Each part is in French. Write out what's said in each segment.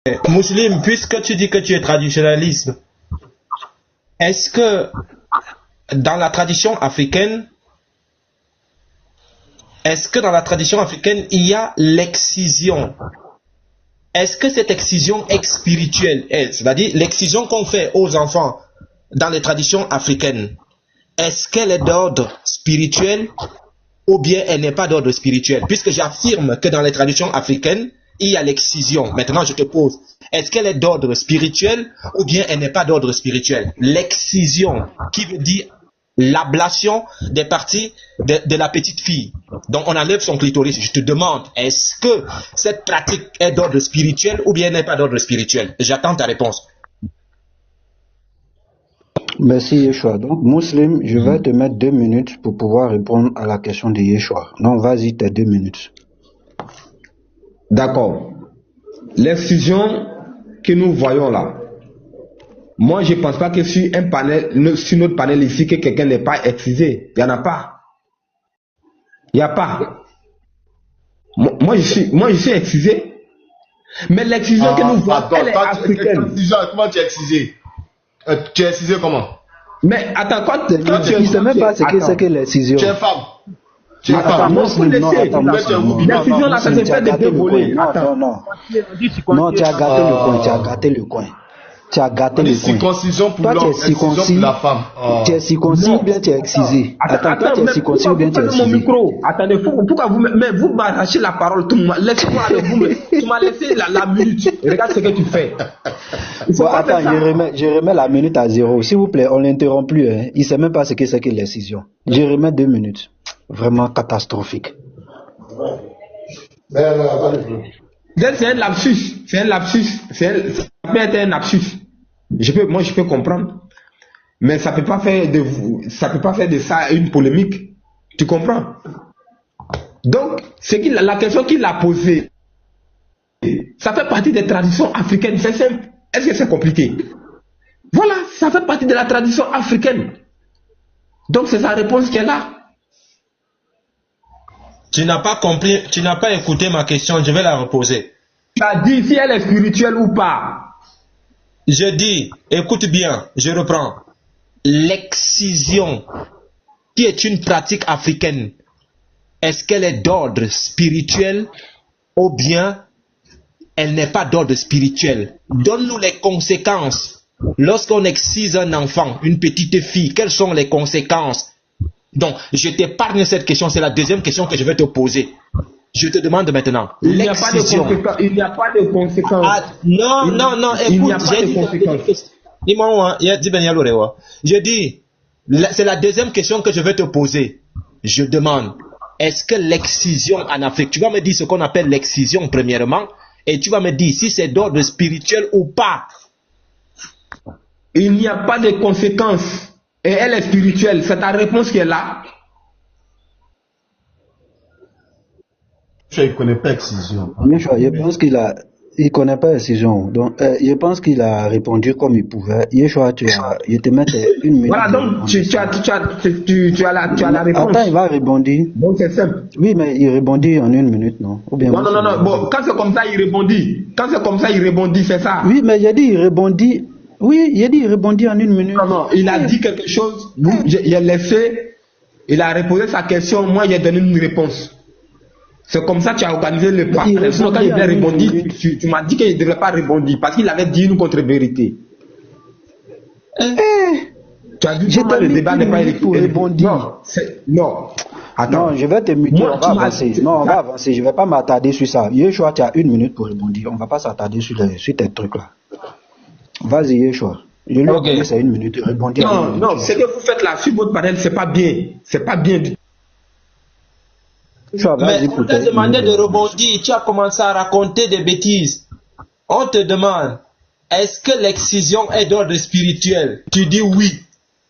Musulman, puisque tu dis que tu es traditionnaliste, est-ce que dans la tradition africaine, il y a l'excision? Est-ce que cette excision est spirituelle? C'est-à-dire l'excision qu'on fait aux enfants dans les traditions africaines, est-ce qu'elle est d'ordre spirituel ou bien elle n'est pas d'ordre spirituel? Puisque j'affirme que dans les traditions africaines, il y a l'excision. Maintenant, je te pose, est-ce qu'elle est d'ordre spirituel ou bien elle n'est pas d'ordre spirituel? L'excision, qui veut dire l'ablation des parties de la petite fille. Donc, on enlève son clitoris. Je te demande, est-ce que cette pratique est d'ordre spirituel ou bien elle n'est pas d'ordre spirituel? J'attends ta réponse. Merci Yeshua. Donc, Muslim, je vais te mettre 2 minutes pour pouvoir répondre à la question de Yeshua. Donc, vas-y, tes 2 minutes. D'accord. L'excision que nous voyons là, moi je ne pense pas que sur notre panel ici, que quelqu'un n'est pas excisé. Il n'y en a pas. Il n'y a pas. Moi je suis excisé. Mais l'excision que nous voyons, elle est africaine. Comment tu es excisé? Tu es excisé comment? Mais attends, quand tu ne sais même pas ce que c'est que l'excision. Tu es femme. Tu es femme. Non, faut laisser. L'excision là, ça se fait de deux volets. Non, tu as gâté le coin. Tu as gâté le coin. Tu as gâté le coin. Circoncision pour l'homme, excision pour la femme. Tu es circoncis ou bien tu es excisé? Attends, toi tu es circoncis ou bien tu es excisé? Mon micro. Attendez, pourquoi vous m'arrachez la parole tout le monde? Laissez-moi avec vous. Tu m'as laissé la minute. Regarde ce que tu fais. Attends, je remets la minute à 0. S'il vous plaît, on l'interrompt plus. Hein. Il ne sait même pas ce que c'est que l'excision. Je remets 2 minutes. Vraiment catastrophique. C'est un lapsus. C'est un lapsus. Ça peut être un lapsus. Moi, je peux comprendre. Mais ça peut pas faire de ça une polémique. Tu comprends? Donc, la question qu'il a posée, ça fait partie des traditions africaines. C'est simple. Est-ce que c'est compliqué? Voilà, ça fait partie de la tradition africaine. Donc, c'est sa réponse qui est là. Tu n'as pas compris, tu n'as pas écouté ma question, je vais la reposer. Tu as dit si elle est spirituelle ou pas. Je dis, écoute bien, je reprends. L'excision, qui est une pratique africaine, est-ce qu'elle est d'ordre spirituel ou bien elle n'est pas d'ordre spirituel? Donne-nous les conséquences. Lorsqu'on excise un enfant, une petite fille, quelles sont les conséquences? Donc, je t'épargne cette question, c'est la deuxième question que je vais te poser. Je te demande maintenant, l'excision. Il n'y a pas de conséquences. Non, écoute, il n'y a pas de conséquences. Je dis, c'est la deuxième question que je vais te poser. Je demande, est-ce que l'excision en Afrique, tu vas me dire ce qu'on appelle l'excision premièrement, et tu vas me dire si c'est d'ordre spirituel ou pas. Il n'y a pas de conséquences. Et elle est spirituelle, c'est ta réponse qui est là. Je ne connais pas excision. Je pense qu'il ne connaît pas l'excision. Donc, je pense qu'il a répondu comme il pouvait. Yeshua, je te mets 1 minute. Voilà, donc tu as la réponse. Attends, il va répondre. Donc c'est simple. Oui, mais il répondit en 1 minute, non? Ou bien non. Bon, quand c'est comme ça, il répondit. C'est ça. Oui, mais j'ai dit, il répondit. Oui, il a dit, il répondit en 1 minute. Non, il a dit quelque chose. Il a laissé, il a reposé sa question. Moi, j'ai donné une réponse. C'est comme ça que tu as organisé le pas. Sinon, quand il avait répondu, tu m'as dit qu'il ne devait pas répondre parce qu'il avait dit une contre-vérité. Tu as dit que le débat n'est pas électrique. Non. Attends. Non, je vais te muter, on va avancer. Non, on va avancer. Je ne vais pas m'attarder sur ça. Yeshua, tu as 1 minute pour répondre. On ne va pas s'attarder sur tes trucs là. Vas-y, Yeshua. Je lui ai donné ça 1 minute. Répondez. Non, ce que vous faites là sur votre panel, c'est pas bien. C'est pas bien du tout. Mais on t'a demandé de rebondir. Tu as commencé à raconter des bêtises. On te demande, est-ce que l'excision est d'ordre spirituel? Tu dis oui.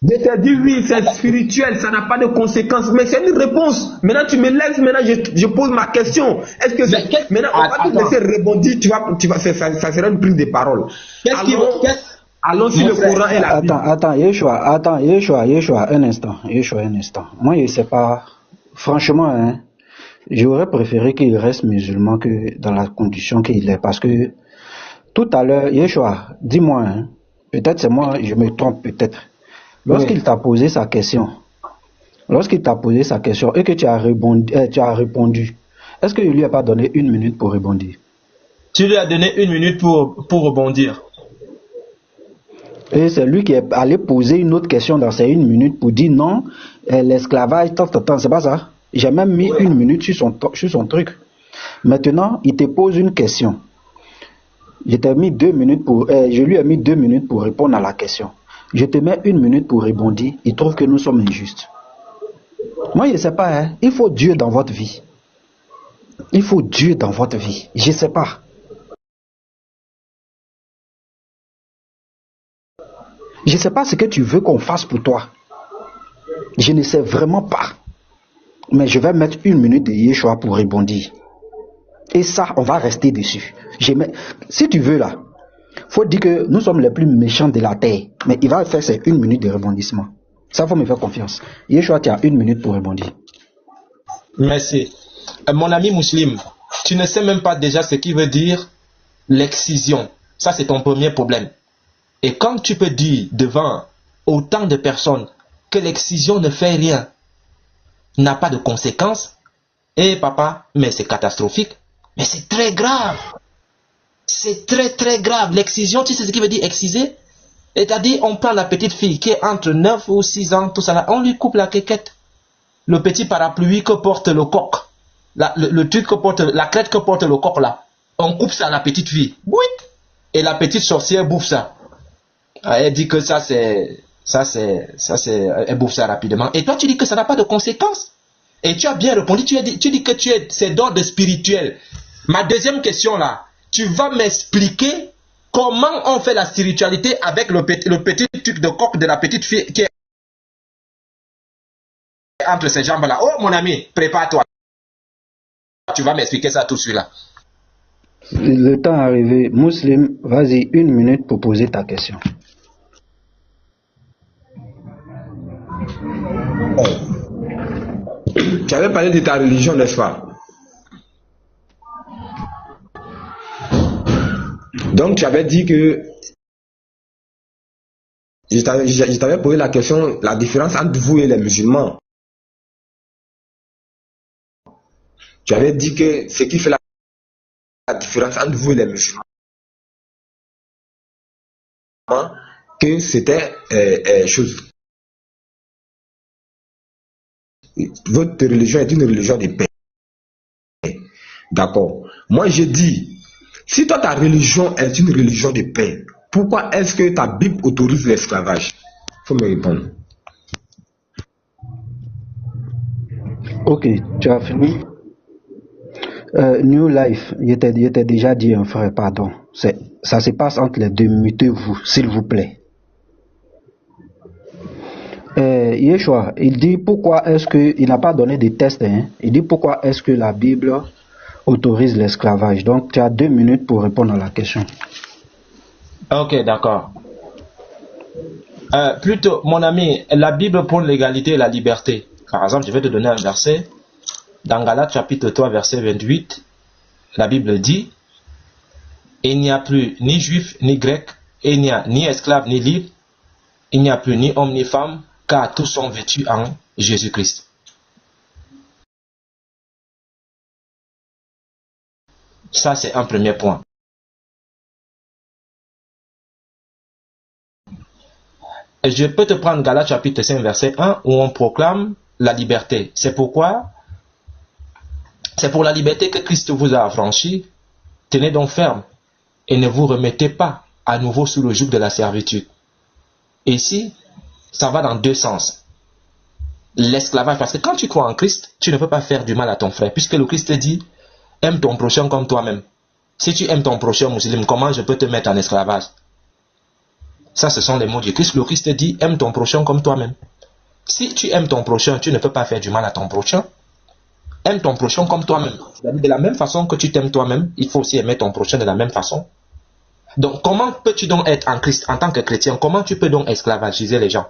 Je te dis oui, c'est spirituel, ça n'a pas de conséquences. Mais c'est une réponse. Maintenant, tu me laisses, je pose ma question. Est-ce que maintenant, on va te laisser rebondir, ça sera une prise de parole. Allons si le Coran est la Bible. Attends, Yeshua, un instant. Moi, je ne sais pas. Franchement, hein, j'aurais préféré qu'il reste musulman que dans la condition qu'il est. Parce que Tout à l'heure, Yeshua, dis-moi, hein, peut-être c'est moi, je me trompe peut-être. Lorsqu'il t'a posé sa question, et que tu as répondu, est-ce que je lui ai pas donné 1 minute pour répondre? Tu lui as donné 1 minute pour rebondir. Et c'est lui qui est allé poser une autre question dans ces 1 minute pour dire non, l'esclavage, c'est pas ça. J'ai même mis 1 minute sur son truc. Maintenant, il te pose une question. Je lui ai mis 2 minutes pour répondre à la question. Je te mets 1 minute pour répondre. Il trouve que nous sommes injustes. Moi, je ne sais pas, hein, il faut Dieu dans votre vie. Il faut Dieu dans votre vie. Je ne sais pas. Je ne sais pas ce que tu veux qu'on fasse pour toi. Je ne sais vraiment pas. Mais je vais mettre 1 minute de Yeshua pour répondre. Et ça, on va rester dessus. Si tu veux là, faut dire que nous sommes les plus méchants de la terre. Mais il va faire ses 1 minute de rebondissement. Ça, faut me faire confiance. Yeshua, tu as 1 minute pour rebondir. Merci. Mon ami musulman, tu ne sais même pas déjà ce qui veut dire l'excision. Ça, c'est ton premier problème. Et quand tu peux dire devant autant de personnes que l'excision ne fait rien, n'a pas de conséquences, eh papa, mais c'est catastrophique. Mais c'est très grave. C'est très très grave. L'excision, tu sais ce qui veut dire exciser? C'est-à-dire, on prend la petite fille qui est entre 9 ou 6 ans, tout ça là, on lui coupe la quéquette. Le petit parapluie que porte le coq. Le truc que porte, la crête que porte le coq là. On coupe ça à la petite fille. Oui. Et la petite sorcière bouffe ça. Elle dit que elle bouffe ça rapidement. Et toi, tu dis que ça n'a pas de conséquences. Et tu as bien répondu, tu dis que c'est d'ordre spirituel. Ma deuxième question là, tu vas m'expliquer comment on fait la spiritualité avec le petit truc de coq de la petite fille qui est entre ces jambes là. Oh mon ami, prépare-toi. Tu vas m'expliquer ça tout de suite là. Le temps est arrivé. Musulman, vas-y, 1 minute pour poser ta question. Tu avais parlé de ta religion, n'est-ce pas? Donc tu avais dit que je t'avais posé la question, la différence entre vous et les musulmans. Tu avais dit que ce qui fait la différence entre vous et les musulmans, que c'était chose. Votre religion est une religion de paix. D'accord. Moi, je dis, si toi, ta religion est une religion de paix, pourquoi est-ce que ta Bible autorise l'esclavage? Il faut me répondre. Ok, tu as fini. New Life, il était déjà dit, un frère, pardon. Ça se passe entre les deux. Mutez-vous, s'il vous plaît. Yeshua, il dit pourquoi est-ce qu'il n'a pas donné de test, hein? Il dit pourquoi est-ce que la Bible autorise l'esclavage. Donc tu as 2 minutes pour répondre à la question. Ok, d'accord. Plutôt, mon ami, la Bible prône l'égalité et la liberté. Par exemple, je vais te donner un verset. Dans Galates chapitre 3, verset 28, la Bible dit: il n'y a plus ni juif ni grec, il n'y a ni esclave ni libre, il n'y a plus ni homme ni femme, car tous sont vêtus en Jésus-Christ. Ça, c'est un premier point. Je peux te prendre Galates chapitre 5, verset 1, où on proclame la liberté. C'est pourquoi, c'est pour la liberté que Christ vous a affranchi. Tenez donc ferme et ne vous remettez pas à nouveau sous le joug de la servitude. Ici, ça va dans 2 sens. L'esclavage, parce que quand tu crois en Christ, tu ne peux pas faire du mal à ton frère, puisque le Christ dit: aime ton prochain comme toi-même. Si tu aimes ton prochain musulman, comment je peux te mettre en esclavage? Ça, ce sont les mots du Christ. Le Christ dit: aime ton prochain comme toi-même. Si tu aimes ton prochain, tu ne peux pas faire du mal à ton prochain. Aime ton prochain comme toi-même. De la même façon que tu t'aimes toi-même, il faut aussi aimer ton prochain de la même façon. Donc, comment peux-tu donc être en Christ en tant que chrétien? Comment tu peux donc esclavagiser les gens?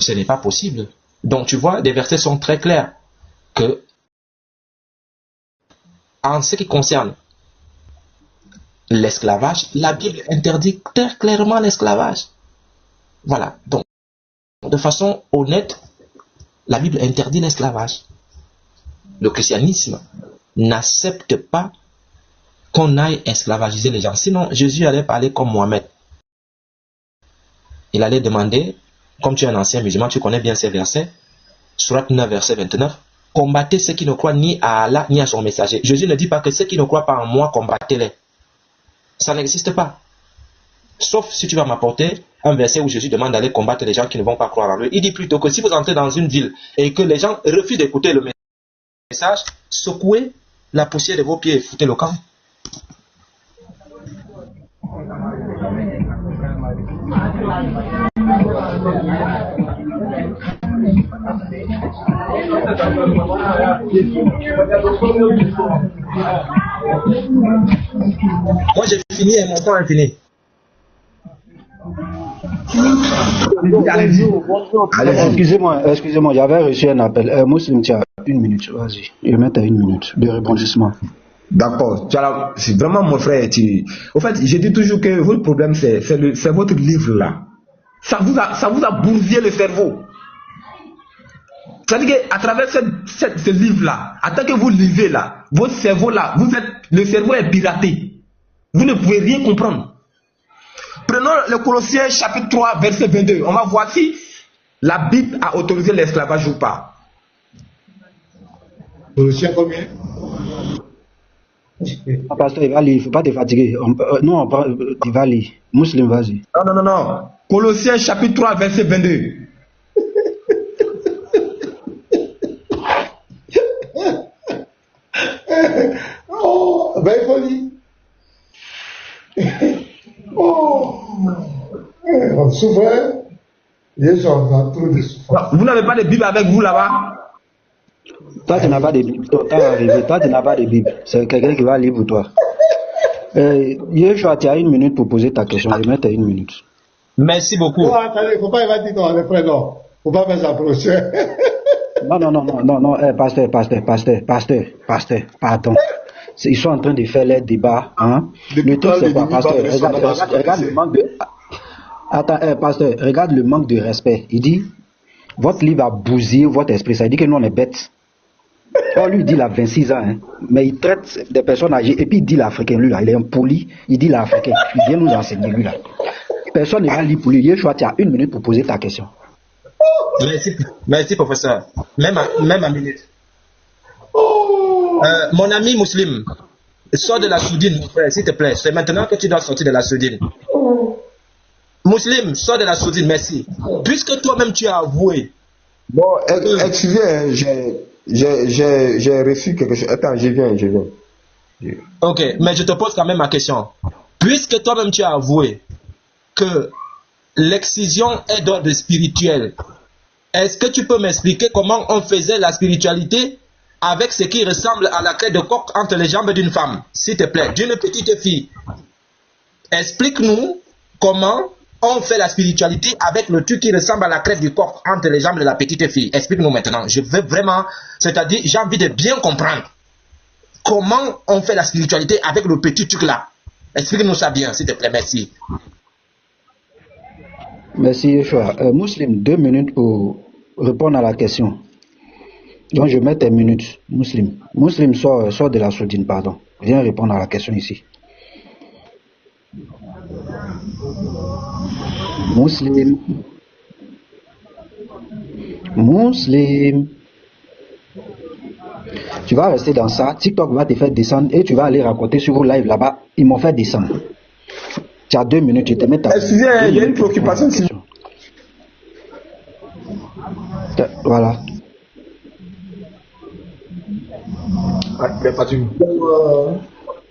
Ce n'est pas possible. Donc, tu vois, les versets sont très clairs que, en ce qui concerne l'esclavage, la Bible interdit très clairement l'esclavage. Voilà. Donc, de façon honnête, la Bible interdit l'esclavage. Le christianisme n'accepte pas qu'on aille esclavagiser les gens. Sinon, Jésus allait parler comme Mohamed. Il allait demander, comme tu es un ancien musulman, tu connais bien ces versets, Surat 9, verset 29, combattez ceux qui ne croient ni à Allah ni à son messager. Jésus ne dit pas que ceux qui ne croient pas en moi, combattez-les. Ça n'existe pas. Sauf si tu vas m'apporter un verset où Jésus demande d'aller combattre les gens qui ne vont pas croire en lui. Il dit plutôt que si vous entrez dans une ville et que les gens refusent d'écouter le message, secouez la poussière de vos pieds et foutez le camp. Moi j'ai fini et mon temps est fini. Excusez-moi, j'avais reçu un appel. Muslim, tu as une minute, vas-y. Je vais mettre à une minute de rebondissement. D'accord. C'est vraiment mon frère. Au fait, je dis toujours que votre problème, c'est votre livre là. Ça vous a bousillé le cerveau. C'est-à-dire qu'à travers ce livre-là, en tant que vous lisez là, votre cerveau là, le cerveau est piraté. Vous ne pouvez rien comprendre. Prenons le Colossiens chapitre 3, verset 22. On va voir si la Bible a autorisé l'esclavage ou pas. Colossiens combien? Pasteur, il va lire, il ne faut pas te fatiguer. Non, il va lire. Muslim, vas-y. Non. Colossiens chapitre 3, verset 22. Oh, ben il faut lire. Oh, on souffre. Les gens ont trop de souffrance. Vous n'avez pas de Bible avec vous là-bas? Toi, tu n'as pas de Bible. Toi, tu n'as pas de Bible. C'est quelqu'un qui va lire pour toi. Yeshua, tu as une minute pour poser ta question. Je vais mettre une minute. Merci beaucoup. Oh, attendez, il ne faut pas dire non, les frères, non. Il ne faut pas faire ça prochain. Non, pasteur, pardon. Ils sont en train de faire les débats. Hein? Le truc, c'est quoi, pasteur? Regarde le manque de... Attends, pasteur, regarde le manque de respect. Il dit, votre livre a bousillé votre esprit. Ça dit que nous, on est bêtes. Oh, lui, il dit, il a 26 ans, hein, mais il traite des personnes âgées. Et puis, il dit l'Africain, lui, là, il est impoli. Il dit l'Africain. Il vient nous enseigner, lui, là. Personne ne va lire pour lui. Yeshua, tu as une minute pour poser ta question. Merci, professeur. Même à minute. Mon ami Muslim, sors de la sourdine, mon frère, s'il te plaît. C'est maintenant que tu dois sortir de la sourdine. Muslim, sors de la sourdine, merci. Puisque toi-même tu as avoué. Bon, excusez, j'ai reçu quelque chose. Attends, je viens. Ok, mais je te pose quand même ma question. Puisque toi-même tu as avoué que l'excision est d'ordre spirituel, est-ce que tu peux m'expliquer comment on faisait la spiritualité avec ce qui ressemble à la crête de coq entre les jambes d'une femme, s'il te plaît, d'une petite fille? Explique-nous comment on fait la spiritualité avec le truc qui ressemble à la crête du coq entre les jambes de la petite fille. Explique-nous maintenant. Je veux vraiment, c'est-à-dire, j'ai envie de bien comprendre comment on fait la spiritualité avec le petit truc là. Explique-nous ça bien, s'il te plaît. Merci. Merci, Yeshua. Muslim, 2 minutes pour répondre à la question. Donc, je mets tes minutes. Muslim, sort de la sourdine, pardon. Viens répondre à la question ici. Muslim. Tu vas rester dans ça. TikTok va te faire descendre et tu vas aller raconter sur vos lives là-bas. Ils m'ont fait descendre. Tu as 2 minutes, je te mets ta... Excusez, il y a une préoccupation. Voilà.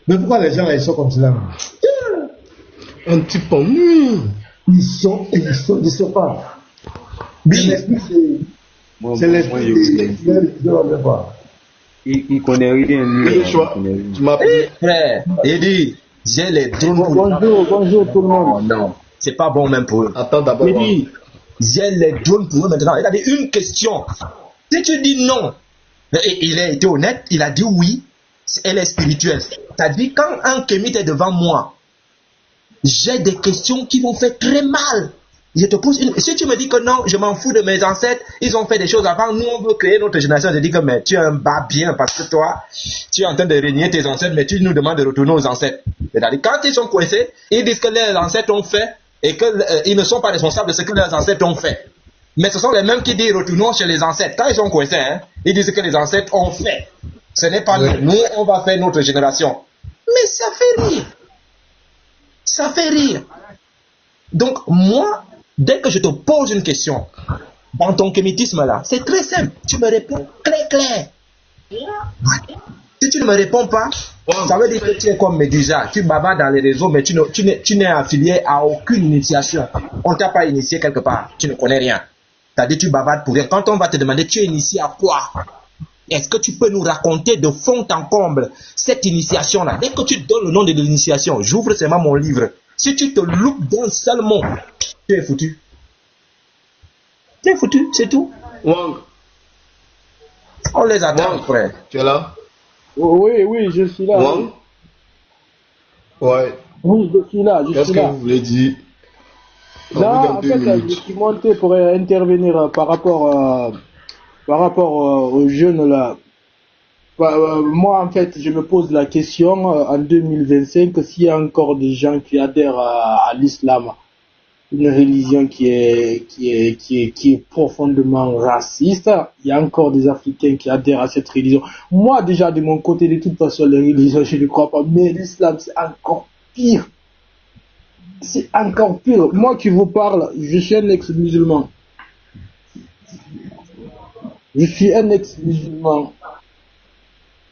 Mais pourquoi les gens là, ils sont comme cela? Un petit peu. Ils sont pas. L'esprit, c'est l'esprit. Il connaît rien, lui. Tu m'appelles. Frère, il dit, j'ai les drones. Bonjour tout le monde. Non, c'est pas bon même pour eux. Attends d'abord. Il dit, j'ai les drones pour eux maintenant. Il a dit une question. Si tu dis non, et il a été honnête, il a dit oui. elle est spirituelle. C'est-à-dire, quand un kémite est devant moi, j'ai des questions qui m'ont fait très mal. Je te pose une... Si tu me dis que non, je m'en fous de mes ancêtres, ils ont fait des choses avant, nous on veut créer notre génération, je dis que mais tu es un bas bien parce que toi, tu es en train de régner tes ancêtres, mais tu nous demandes de retourner aux ancêtres. C'est-à-dire, quand ils sont coincés, ils disent que leurs ancêtres ont fait et qu'ils ne sont pas responsables de ce que leurs ancêtres ont fait. Mais ce sont les mêmes qui disent retournons chez les ancêtres. Quand ils sont coincés, hein, ils disent que les ancêtres ont fait. Ce n'est pas nous. Nous, on va faire notre génération. Mais ça fait rire. Ça fait rire. Donc, moi, dès que je te pose une question, dans ton kémitisme là, c'est très simple. Tu me réponds clair. Si tu ne me réponds pas, ça veut dire que tu es comme Médusa. Tu bavardes dans les réseaux, mais tu n'es affilié à aucune initiation. On ne t'a pas initié quelque part. Tu ne connais rien. C'est-à-dire tu bavardes pour rien. Quand on va te demander, tu es initié à quoi? Est-ce que tu peux nous raconter de fond en comble cette initiation-là? Dès que tu donnes le nom de l'initiation, j'ouvre seulement mon livre. Si tu te loupes d'un seul mot, tu es foutu. Tu es foutu, c'est tout. Wang, On les attend, frère. tu es là? Oui, je suis là. Wang? Ouais. Oui, je suis là. Qu'est-ce que vous voulez dire? On vous Là, donne en 2 fait, je minutes. suis monté pour intervenir par rapport aux jeunes là. Moi, en fait, je me pose la question en 2025 s'il y a encore des gens qui adhèrent à l'islam, une religion qui est profondément raciste. Il y a encore des Africains qui adhèrent à cette religion. Moi, déjà, de mon côté, de toute façon, les religions, je ne crois pas. Mais l'islam, c'est encore pire. C'est encore pire. Moi qui vous parle, je suis un ex-musulman. Je suis un ex-musulman.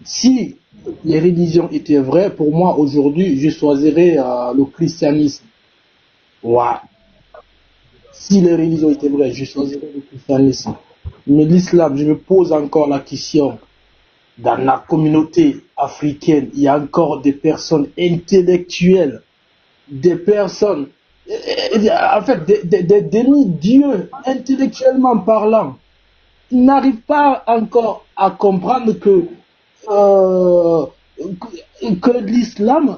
Si les religions étaient vraies, pour moi, aujourd'hui, je choisirais le christianisme. Ouais. Si les religions étaient vraies, je choisirais le christianisme. Mais l'islam, je me pose encore la question. Dans la communauté africaine, il y a encore des personnes intellectuelles, des personnes, en fait, des demi-dieux, intellectuellement parlant. Ils n'arrivent pas encore à comprendre que l'islam,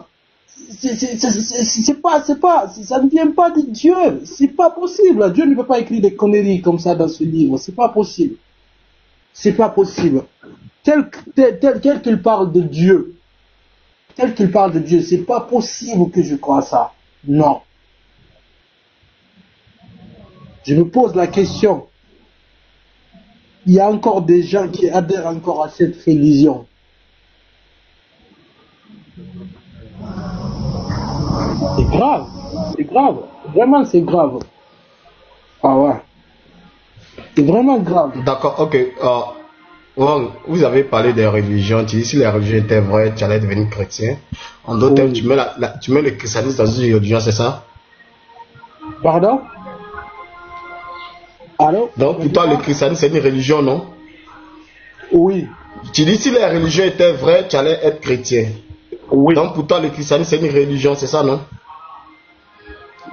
c'est pas, ça ne vient pas de Dieu. C'est pas possible. Dieu ne peut pas écrire des conneries comme ça dans ce livre. C'est pas possible. C'est pas possible. Tel qu'il parle de Dieu, c'est pas possible que je croie ça. Non. Je me pose la question. Il y a encore des gens qui adhèrent encore à cette religion. C'est grave, vraiment c'est grave. Ah ouais, c'est vraiment grave. D'accord, ok. Wang, vous avez parlé des religions. Tu dis si les religions étaient vraies, tu allais devenir chrétien. En d'autres termes, tu mets le christianisme dans une religion, c'est ça? Pardon? Allô? Donc pour toi, le christianisme c'est une religion, non? Oui. Tu dis si les religions étaient vraies, tu allais être chrétien. Oui. Donc pour toi, le christianisme c'est une religion, c'est ça, non?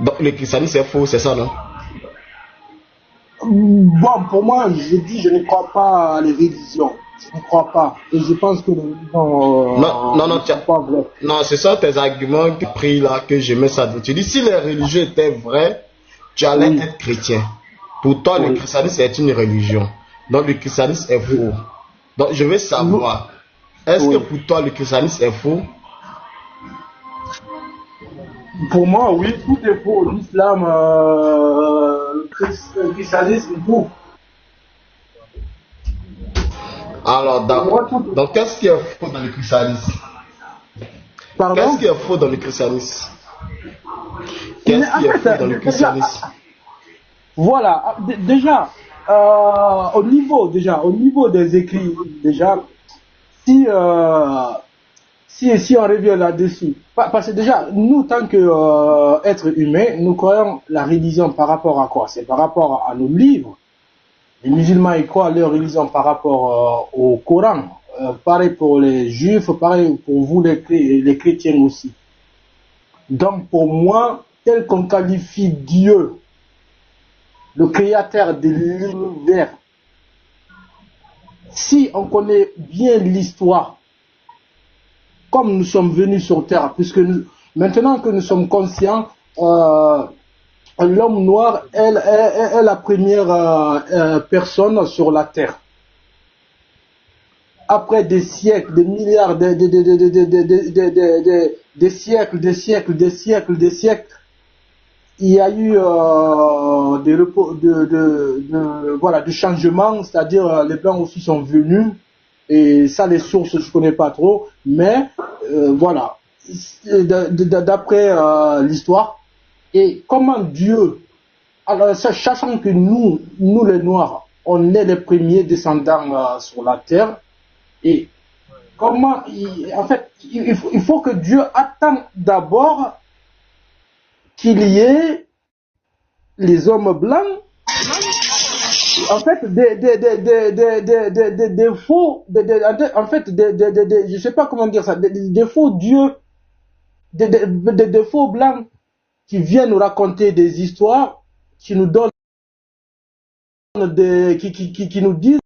Donc le christianisme c'est faux, c'est ça, non? Bon, pour moi, je ne crois pas à les religions. Je ne crois pas. Et je pense que les religions non, sont pas vraies. Non, ce sont tes arguments que pris là que je mets ça. Tu dis si les religions étaient vraies, tu allais être chrétien. Pour toi, le christianisme est une religion. Donc le christianisme est faux. Donc je veux savoir, est-ce que pour toi le christianisme est faux? Pour moi, oui, tout est faux. L'islam, le christianisme, tout. Alors, d'accord. Donc, qu'est-ce qui est faux dans le christianisme? Pardon? Qu'est-ce qui est faux dans le christianisme? Qu'est-ce qui est faux dans le christianisme? Voilà, déjà, au niveau des écrits, déjà, si on revient là-dessus, parce que déjà, nous, tant qu'êtres humains, nous croyons la religion par rapport à quoi? C'est par rapport à nos livres. Les musulmans, ils croient leur religion par rapport au Coran. Pareil pour les juifs, pareil pour vous les chrétiens aussi. Donc pour moi, tel qu'on qualifie Dieu, le créateur de l'univers, si on connaît bien l'histoire, comme nous sommes venus sur Terre, puisque maintenant que nous sommes conscients, l'homme noir est la première personne sur la Terre. Après des siècles, des milliards, des siècles, il y a eu voilà, du changement, c'est-à-dire les Blancs aussi sont venus, et ça les sources je connais pas trop, mais voilà, d'après l'histoire, et comment Dieu, alors sachant que nous les Noirs, on est les premiers descendants sur la terre, et comment, en fait, il faut que Dieu attende d'abord qu'il y ait les hommes blancs, en fait, des faux, en fait, je sais pas comment dire ça, des faux dieux, des faux blancs qui viennent nous raconter des histoires, qui nous donnent qui nous disent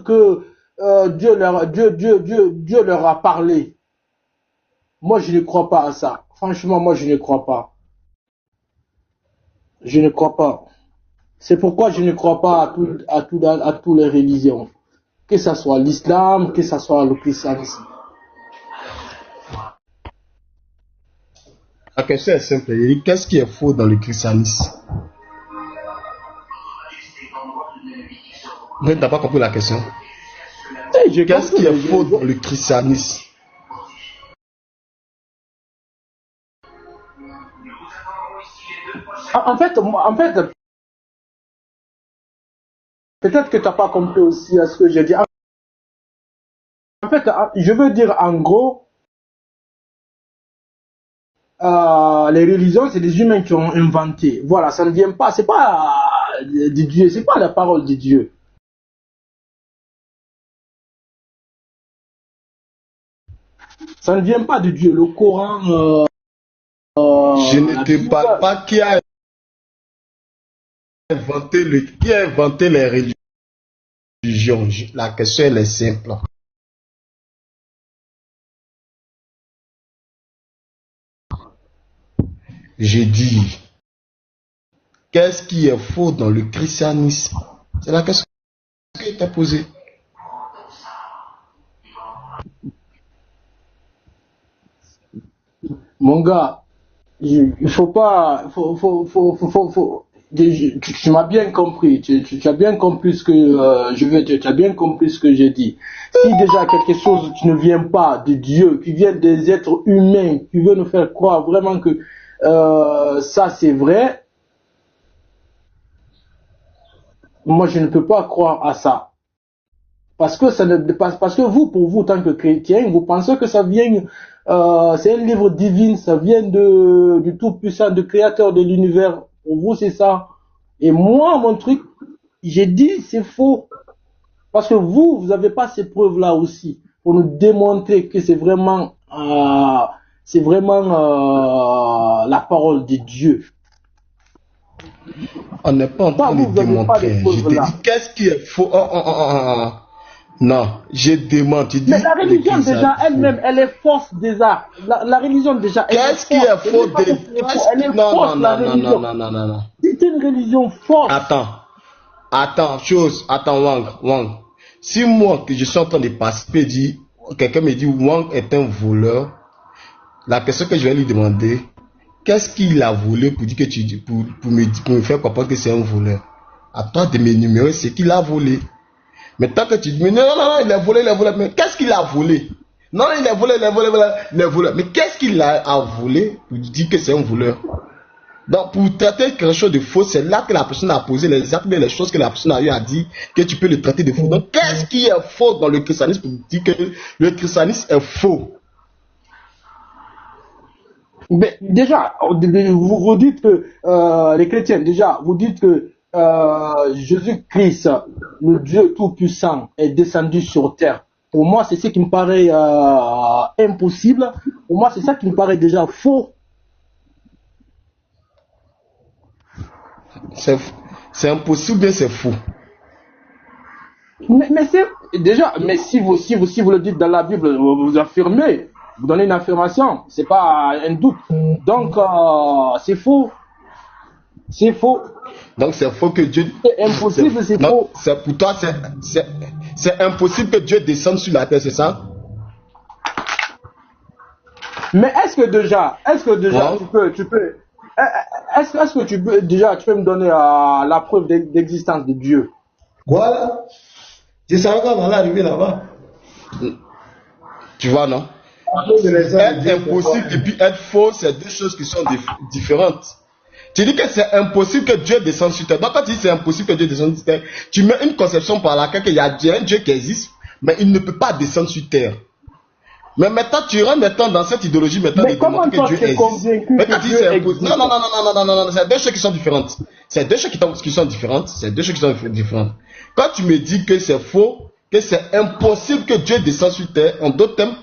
que Dieu leur a parlé. Moi, je ne crois pas à ça. Franchement, moi, je ne crois pas. Je ne crois pas. C'est pourquoi je ne crois pas à toutes les religions. Que ce soit l'islam, que ce soit le christianisme. La question est simple. Qu'est-ce qui est faux dans le christianisme? Tu n'as pas compris la question. Qu'est-ce qui est faux dans le christianisme? En fait, peut-être que tu n'as pas compris aussi à ce que j'ai dit. En fait, je veux dire en gros, les religions, c'est des humains qui ont inventé. Voilà, ça ne vient pas, c'est pas de Dieu, c'est pas la parole de Dieu. Ça ne vient pas de Dieu. Le Coran. Je ne te parle pas qui a inventé les religions. La question elle est simple. J'ai dit, qu'est-ce qui est faux dans le christianisme? C'est la question qui t'a posée. Mon gars, il faut pas, tu m'as bien compris, tu as bien compris ce que je veux dire, tu as bien compris ce que j'ai dit. Si déjà quelque chose qui ne vient pas de Dieu, qui vient des êtres humains, qui veut nous faire croire vraiment que ça c'est vrai, moi je ne peux pas croire à ça. Parce que vous, pour vous, tant que chrétien, vous pensez que ça vient, c'est un livre divin, ça vient du Tout-Puissant, du Créateur de l'univers. Pour vous, c'est ça. Et moi, mon truc, j'ai dit, c'est faux. Parce que vous n'avez pas ces preuves-là aussi, pour nous démontrer que c'est vraiment la parole de Dieu. On n'est pas en train de démontrer. Je te dis, qu'est-ce qui est faux? Non, je demande. Tu dis, mais la religion déjà elle-même, elle est fausse déjà. La religion déjà, elle qu'est-ce qui est faux? Elle est fausse, la religion. Non. C'est une religion fausse. Attends, Wang. Si moi, que je suis en train de participer, quelqu'un me dit Wang est un voleur, la question que je vais lui demander, qu'est-ce qu'il a volé pour dire que pour me faire comprendre que c'est un voleur? À toi de m'énumérer ce qu'il a volé. Mais tant que tu dis, mais non, il a volé, mais qu'est-ce qu'il a volé? Non, il a volé. Mais qu'est-ce qu'il a volé pour dire que c'est un voleur? Donc, pour traiter quelque chose de faux, c'est là que la personne a posé les actes, les choses que la personne a eu à dire, que tu peux le traiter de faux. Donc, qu'est-ce qui est faux dans le christianisme pour dire que le christianisme est faux? Mais déjà, vous dites que les chrétiens, déjà, vous dites que Jésus-Christ, le Dieu Tout-Puissant, est descendu sur terre. Pour moi, c'est ce qui me paraît impossible. Pour moi, c'est ça qui me paraît déjà faux. C'est impossible, bien c'est faux. Mais c'est déjà, mais si vous le dites dans la Bible, vous affirmez, vous donnez une affirmation, c'est pas un doute. Donc c'est faux. C'est faux. Donc c'est faux que Dieu. C'est impossible, c'est Non, faux. c'est pour toi, c'est impossible que Dieu descende sur la terre, c'est ça? Mais est-ce que déjà Ouais. tu peux, est-ce que tu peux déjà, tu peux me donner la preuve d'existence de Dieu? Voilà. Je savais qu'on allait arriver là-bas. Tu vois, non? Après, de l'exemple de Être Dieu, impossible c'est et puis être faux, c'est deux choses qui sont différentes. Tu dis que c'est impossible que Dieu descende sur terre. Donc quand tu dis c'est impossible que Dieu descende sur terre, tu mets une conception par laquelle il y a un Dieu qui existe, mais il ne peut pas descendre sur terre. Mais maintenant, tu rentres maintenant dans cette idéologie maintenant Mais de comment démontrer que toi Dieu tu es existe. convaincu Mais quand que tu dis Dieu c'est impossible, existe? non, c'est deux choses qui sont différentes. C'est deux choses qui sont différentes. C'est deux choses qui sont différentes. Quand tu me dis que c'est faux, que c'est impossible que Dieu descende sur terre, en d'autres termes,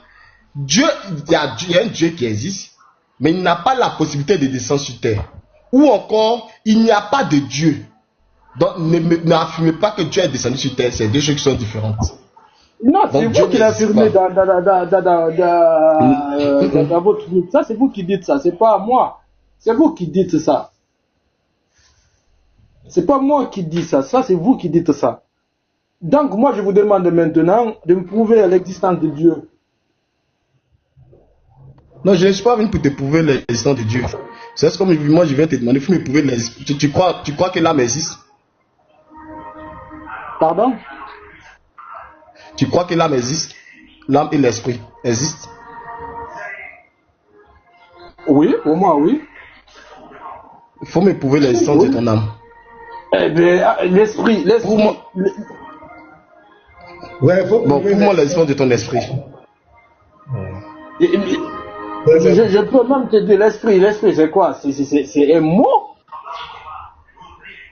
il y a un Dieu qui existe, mais il n'a pas la possibilité de descendre sur terre. Ou encore, il n'y a pas de Dieu. Donc, n'affirmez pas que Dieu est descendu sur terre. C'est deux choses qui sont différentes. Non, c'est Donc, Dieu vous qui n'existe l'affirmez pas. dans votre livre. Ça, c'est vous qui dites ça, c'est pas moi. C'est vous qui dites ça. C'est pas moi qui dis ça, ça c'est vous qui dites ça. Donc moi je vous demande maintenant de me prouver l'existence de Dieu. Non, je ne suis pas venu pour te prouver l'existence de Dieu. C'est comme moi je viens te demander, il faut me prouver l'existence. Tu crois que l'âme existe? Pardon? Tu crois que l'âme existe? L'âme et l'esprit existent? Oui, pour moi oui. Il faut me prouver l'existence de ton âme. Eh bien, l'esprit, Pour moi, Ouais, faut bon, pour moi l'existence de ton esprit. je peux même te dire l'esprit c'est quoi? C'est un mot?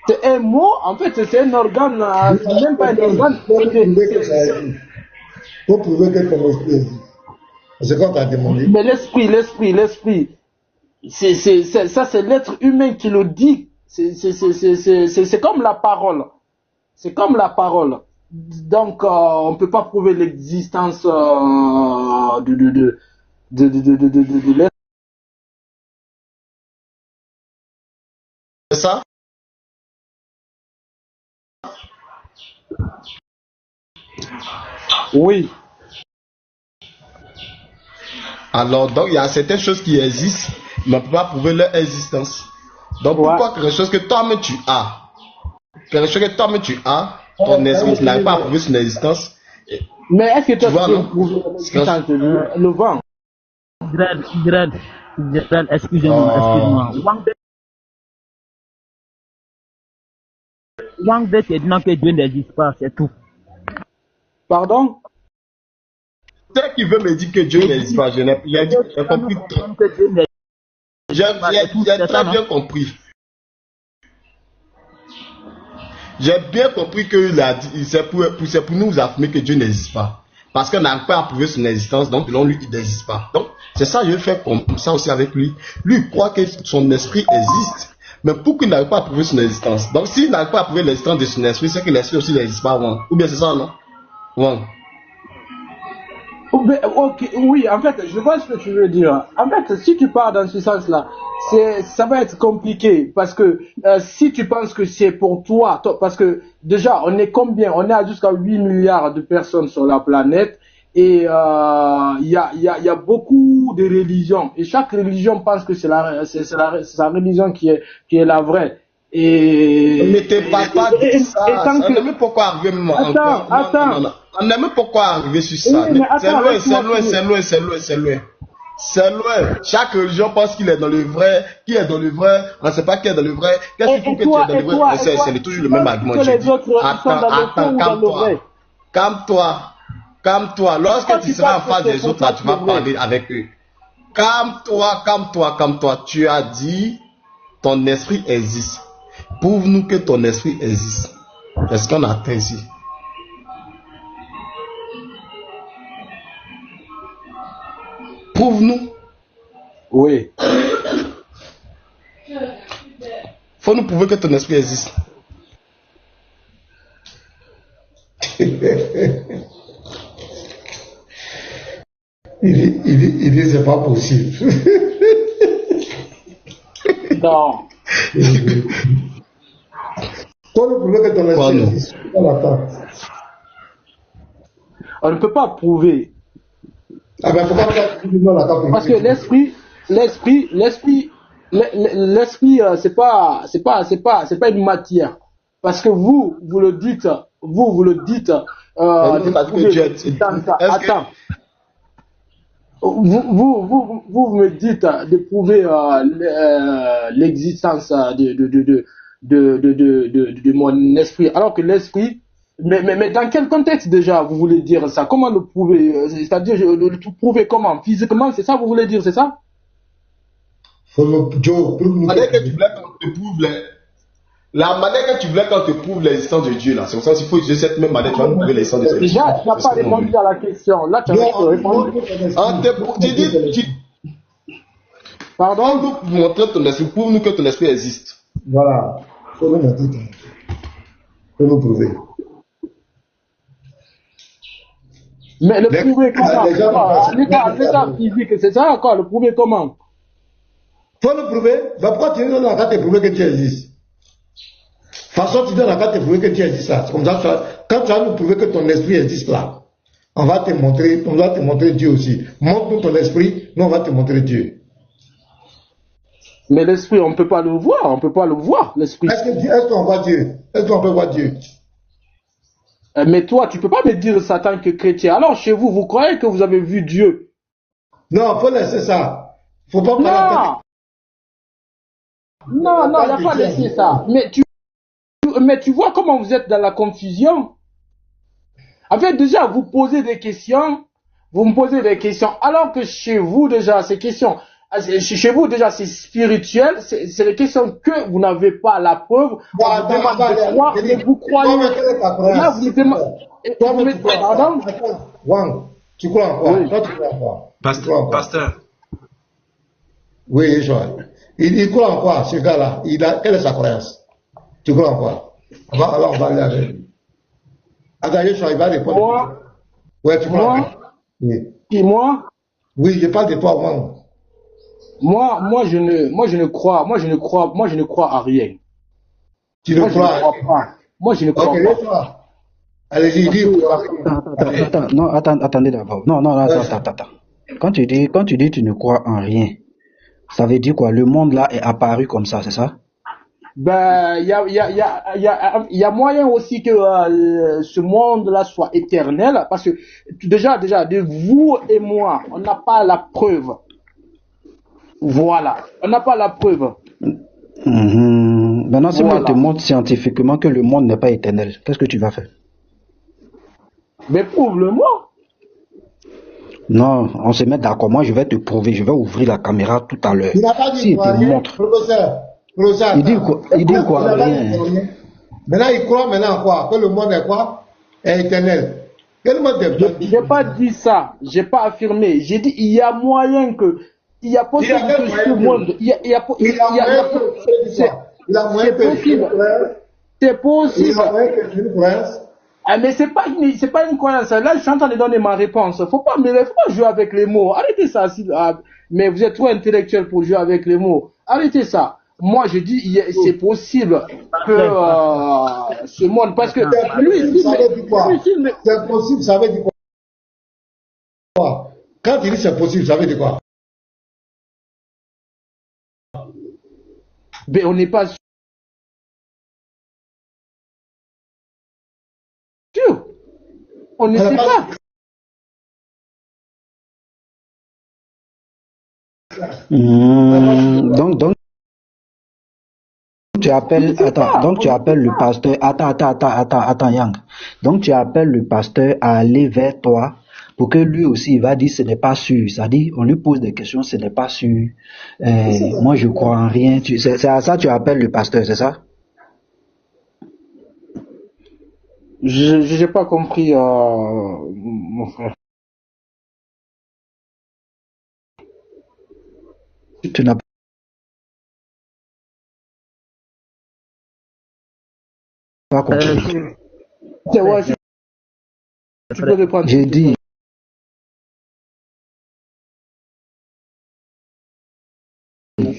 C'est un mot, en fait c'est un organe, c'est même pas un organe. Faut prouver que ton esprit existe. C'est quand tu as demandé. Mais l'esprit, ça c'est l'être humain qui le dit. C'est comme la parole. C'est comme la parole. Donc on ne peut pas prouver l'existence de l'être. C'est ça? Oui. Alors, donc, il y a certaines choses qui existent, mais on ne peut pas prouver leur existence. Donc, Ouais. pourquoi quelque chose que toi-même tu as, ton esprit, tu n'arrives pas à prouver son existence, Mais est-ce que toi tu vois, tu peux non? prouver l'existence de le vent? Grad, excusez-moi. Wang c'est disant que Dieu n'existe pas, c'est tout. Pardon? Ceux qui veut me dire que Dieu n'existe pas, j'ai compris. Que Dieu n'existe J'ai très bien compris. J'ai bien compris que c'est pour nous affirmer que Dieu n'existe pas. Parce qu'on n'arrive pas à prouver son existence, donc selon lui, il n'existe pas. Donc, c'est ça, je vais faire comme ça aussi avec lui. Lui, il croit que son esprit existe, mais pour qu'il n'arrive pas à prouver son existence. Donc, s'il n'arrive pas à prouver l'existence de son esprit, c'est que l'esprit aussi n'existe pas avant. Ou bien c'est ça, non? Ouais. Ok, oui, en fait, je vois ce que tu veux dire. En fait, si tu pars dans ce sens-là, ça va être compliqué parce que si tu penses que c'est pour toi, parce que déjà, on est combien? On est à jusqu'à 8 milliards de personnes sur la planète et il y a beaucoup de religions et chaque religion pense que c'est sa religion qui est la vraie. Et Ne te parle pas de ça. tant On que- n'aime pas pourquoi arriver maintenant. Attends. Non. On n'aime pas pourquoi arriver sur ça. Oui, mais attends, C'est loin. C'est loin. Chaque religion pense qu'il est dans le vrai, on ne sait pas qui est dans le vrai. Qu'est-ce qu'il faut que tu es dans le vrai? Mais c'est toujours le même argument. Que Je les dis, autres, ils sont dans le faux ou dans le vrai? calme-toi. Lorsque Pourquoi tu tu seras en penses que face c'est des pour autres, ça là, que tu vas c'est vrai? parler avec eux. Calme-toi. Tu as dit, ton esprit existe. Prouve-nous que ton esprit existe. Est-ce qu'on a atteint ici? Prouve-nous. Oui. Faut nous prouver que ton esprit existe. Il dit c'est pas possible. Non. Toi, le problème que ton esprit non. existe, on l'attend. On ne peut pas prouver. Ah ben pourquoi on l'attend? Parce que l'esprit, c'est pas une matière. Parce que vous le dites, vous le dites, de prouver l'existence. Attends. Vous me dites de prouver l'existence de mon esprit, alors que l'esprit, mais dans quel contexte déjà vous voulez dire ça? Comment le prouver? C'est-à-dire le prouver comment? Physiquement, c'est ça vous voulez dire, c'est ça? Joe, manière que tu voulais qu'on te prouve la manière que tu voulais qu'on te prouve l'existence de Dieu là, c'est pour ça qu'il faut utiliser cette même manière, tu vas nous prouver l'existence de Dieu. Déjà, tu n'as pas répondu à la question. Là, tu as répondu. Pardon? Pour montrer ton esprit, prouve-nous que ton esprit existe. Voilà. Faut nous montrer. Faut nous prouver. Mais le prouver comment? L'état physique, c'est ça quoi? Le prouver comment? Faut le prouver. Ben pourquoi tu donnes la carte et prouver que tu existes? De toute façon, tu donnes la carte et prouver que tu existes là. C'est comme ça, quand tu vas nous prouver que ton esprit existe là, on va te montrer Dieu aussi. Montre-nous ton esprit, nous on va te montrer Dieu. Mais l'esprit, on ne peut pas le voir, l'esprit. Est-ce qu'on voit Dieu? Est-ce qu'on peut voir Dieu? Mais toi, tu ne peux pas me dire ça en tant que chrétien. Alors, chez vous, vous croyez que vous avez vu Dieu? Non, faut laisser ça. Faut pas parler. Non, il n'y a pas laisser ça. Mais tu vois comment vous êtes dans la confusion. En fait, déjà, vous posez des questions, vous me posez des questions, alors que chez vous, déjà, ces questions, chez vous, déjà, c'est spirituel, c'est des questions que vous n'avez pas la preuve. On vous demande de croire, mais vous croyez. Là, vous me demandez. Pardon? Wang, tu crois en quoi? Oui. Toi, tu crois en quoi? Pasteur. Oui, Yeshua. Il croit en quoi, ce gars-là? Quelle est sa croyance? Tu crois en quoi? On va aller avec lui. Attends, Yeshua, il va répondre. Moi? Ouais, tu crois en quoi? Oui. Et moi? Oui, je parle de toi, Wang. Moi, je ne crois à rien. Tu ne crois pas. Moi, je ne crois pas. pas. Yeshua. Allez-y, dis. Attendez d'abord. Non, attends. Quand tu dis tu ne crois en rien, ça veut dire quoi? Le monde là est apparu comme ça, c'est ça? Ben, il y a moyen aussi que ce monde-là soit éternel, parce que déjà, de vous et moi, on n'a pas la preuve. Voilà, on n'a pas la preuve. Maintenant, si Voilà. moi je te montre scientifiquement que le monde n'est pas éternel, qu'est-ce que tu vas faire? Mais prouve-le-moi. Non, on se met d'accord. Moi, je vais te prouver. Je vais ouvrir la caméra tout à l'heure. Il n'a pas dit Si il quoi, te rien. montre. Professeur, Il dit quoi? Il dit quoi? n'a pas dit Rien. rien. Maintenant, il croit maintenant en quoi? Que le monde est quoi? Est éternel. Quel monde est J'ai pas dit ça. J'ai pas affirmé. J'ai dit il y a moyen que, il y a possible que ce monde, il y a possible. C'est possible. Ah, mais c'est pas une croyance. Là, je suis en train de donner ma réponse. Faut pas jouer avec les mots. Arrêtez ça. Mais vous êtes trop intellectuel pour jouer avec les mots. Arrêtez ça. Moi, je dis, c'est possible que ce monde, parce que c'est possible, ça veut dire quoi? Quand il dit c'est possible, ça veut dire quoi? Mais on n'est pas sûr. On ne sait pas. Donc tu appelles, donc tu appelles le pasteur, attends, Yang. Donc tu appelles le pasteur à aller vers toi pour que lui aussi il va dire ce n'est pas sûr. C'est-à-dire, on lui pose des questions, ce n'est pas sûr. Moi je crois en rien. C'est à ça que tu appelles le pasteur, c'est ça? Je n'ai pas compris, mon frère. Tu n'as pas compris. Tu peux répondre. J'ai dit,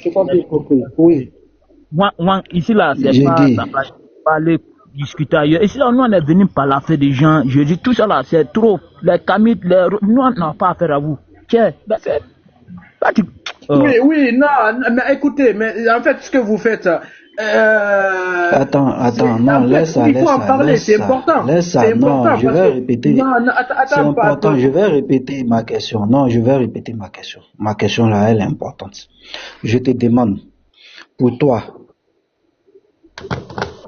t'ai pas bien compris. Oui. Moi, ici, là, c'est J'ai pas, dit, ça va pas aller discuter ailleurs. Ici, là, nous, on est venu par l'affaire des gens. Je dis, tout ça, là, c'est trop. Les camis, nous, on n'a pas affaire à vous. Tiens, ben, c'est, là, tu, Oui, oui, non, mais écoutez, mais en fait, ce que vous faites, attends, non, en fait, laisse ça, il faut laisse en ça, parler, laisse c'est ça, important. laisse C'est ça, non, important je parce vais que, répéter, non, non, c'est attends, pas important, que, je vais répéter ma question, non, je vais répéter ma question. Ma question là, elle est importante. Je te demande, pour toi,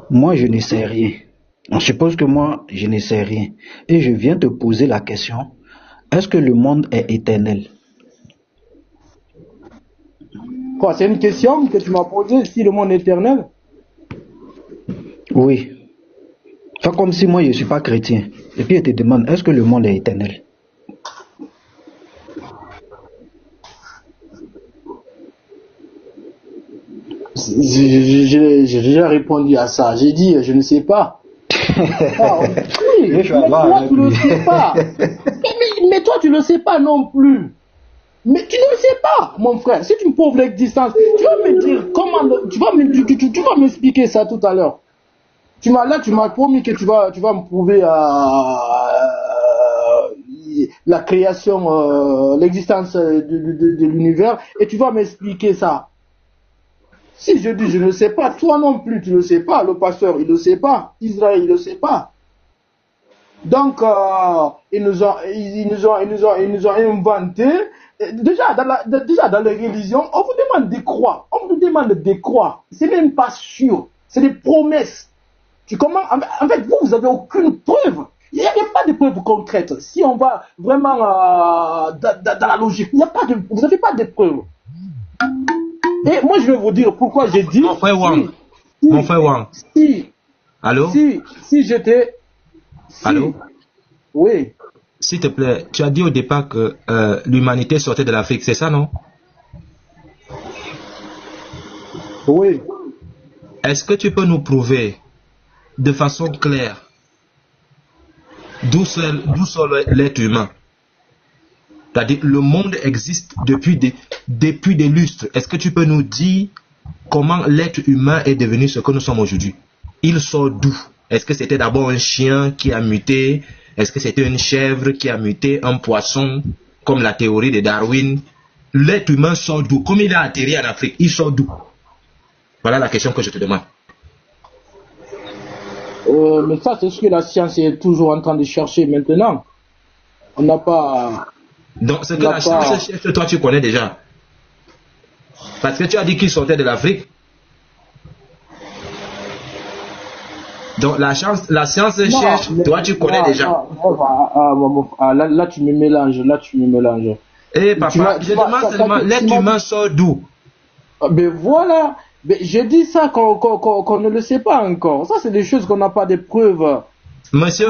moi je ne sais rien. On suppose que moi je ne sais rien. Et je viens te poser la question, est-ce que le monde est éternel? quoi, c'est une question que tu m'as posée, si le monde est éternel? Oui. Fais comme si moi je ne suis pas chrétien. Et puis je te demande, est-ce que le monde est éternel? J'ai déjà répondu à ça. J'ai dit, je ne sais pas. Ah, oui, Je suis mais là toi, avec tu ne le lui. sais pas. Mais toi, tu ne le sais pas non plus. Mais tu ne le sais pas, mon frère. Si tu me prouves l'existence, tu vas me dire comment, tu vas m'expliquer ça tout à l'heure. Tu m'as promis que tu vas me prouver la création, l'existence de l'univers, et tu vas m'expliquer ça. Si je dis je ne sais pas, toi non plus tu ne le sais pas, le pasteur il ne le sait pas, Israël il ne le sait pas. Donc ils nous ont inventé. Déjà dans les religions, on vous demande de croire, on vous demande de croire. C'est même pas sûr, c'est des promesses. En fait, vous n'avez aucune preuve. Il n'y a pas de preuve concrète. Si on va vraiment dans la logique, vous n'avez pas de preuves. Et moi, je vais vous dire pourquoi j'ai dit. Mon frère Wang. Mon frère Wang. Allô? Si j'étais. Allô? Oui. S'il te plaît, tu as dit au départ que l'humanité sortait de l'Afrique, c'est ça, non? Oui. Est-ce que tu peux nous prouver de façon claire d'où sort l'être humain? C'est-à-dire, le monde existe depuis des lustres. Est-ce que tu peux nous dire comment l'être humain est devenu ce que nous sommes aujourd'hui? Il sort d'où? Est-ce que c'était d'abord un chien qui a muté? Est-ce que c'était une chèvre qui a muté? Un poisson, comme la théorie de Darwin? L'être humain sort d'où? Comme il a atterri en Afrique, il sort d'où? Voilà la question que je te demande. Mais ça, c'est ce que la science est toujours en train de chercher maintenant. On n'a pas... Donc, ce que la science cherche, toi, tu connais déjà. Parce que tu as dit qu'il sortait de l'Afrique. Donc, la science cherche, toi, tu connais déjà. Là, tu me mélanges. Eh, papa, je demande seulement, l'être humain sort d'où? Ben voilà. Mais je dis ça qu'on ne le sait pas encore. Ça, c'est des choses qu'on n'a pas de preuves. Monsieur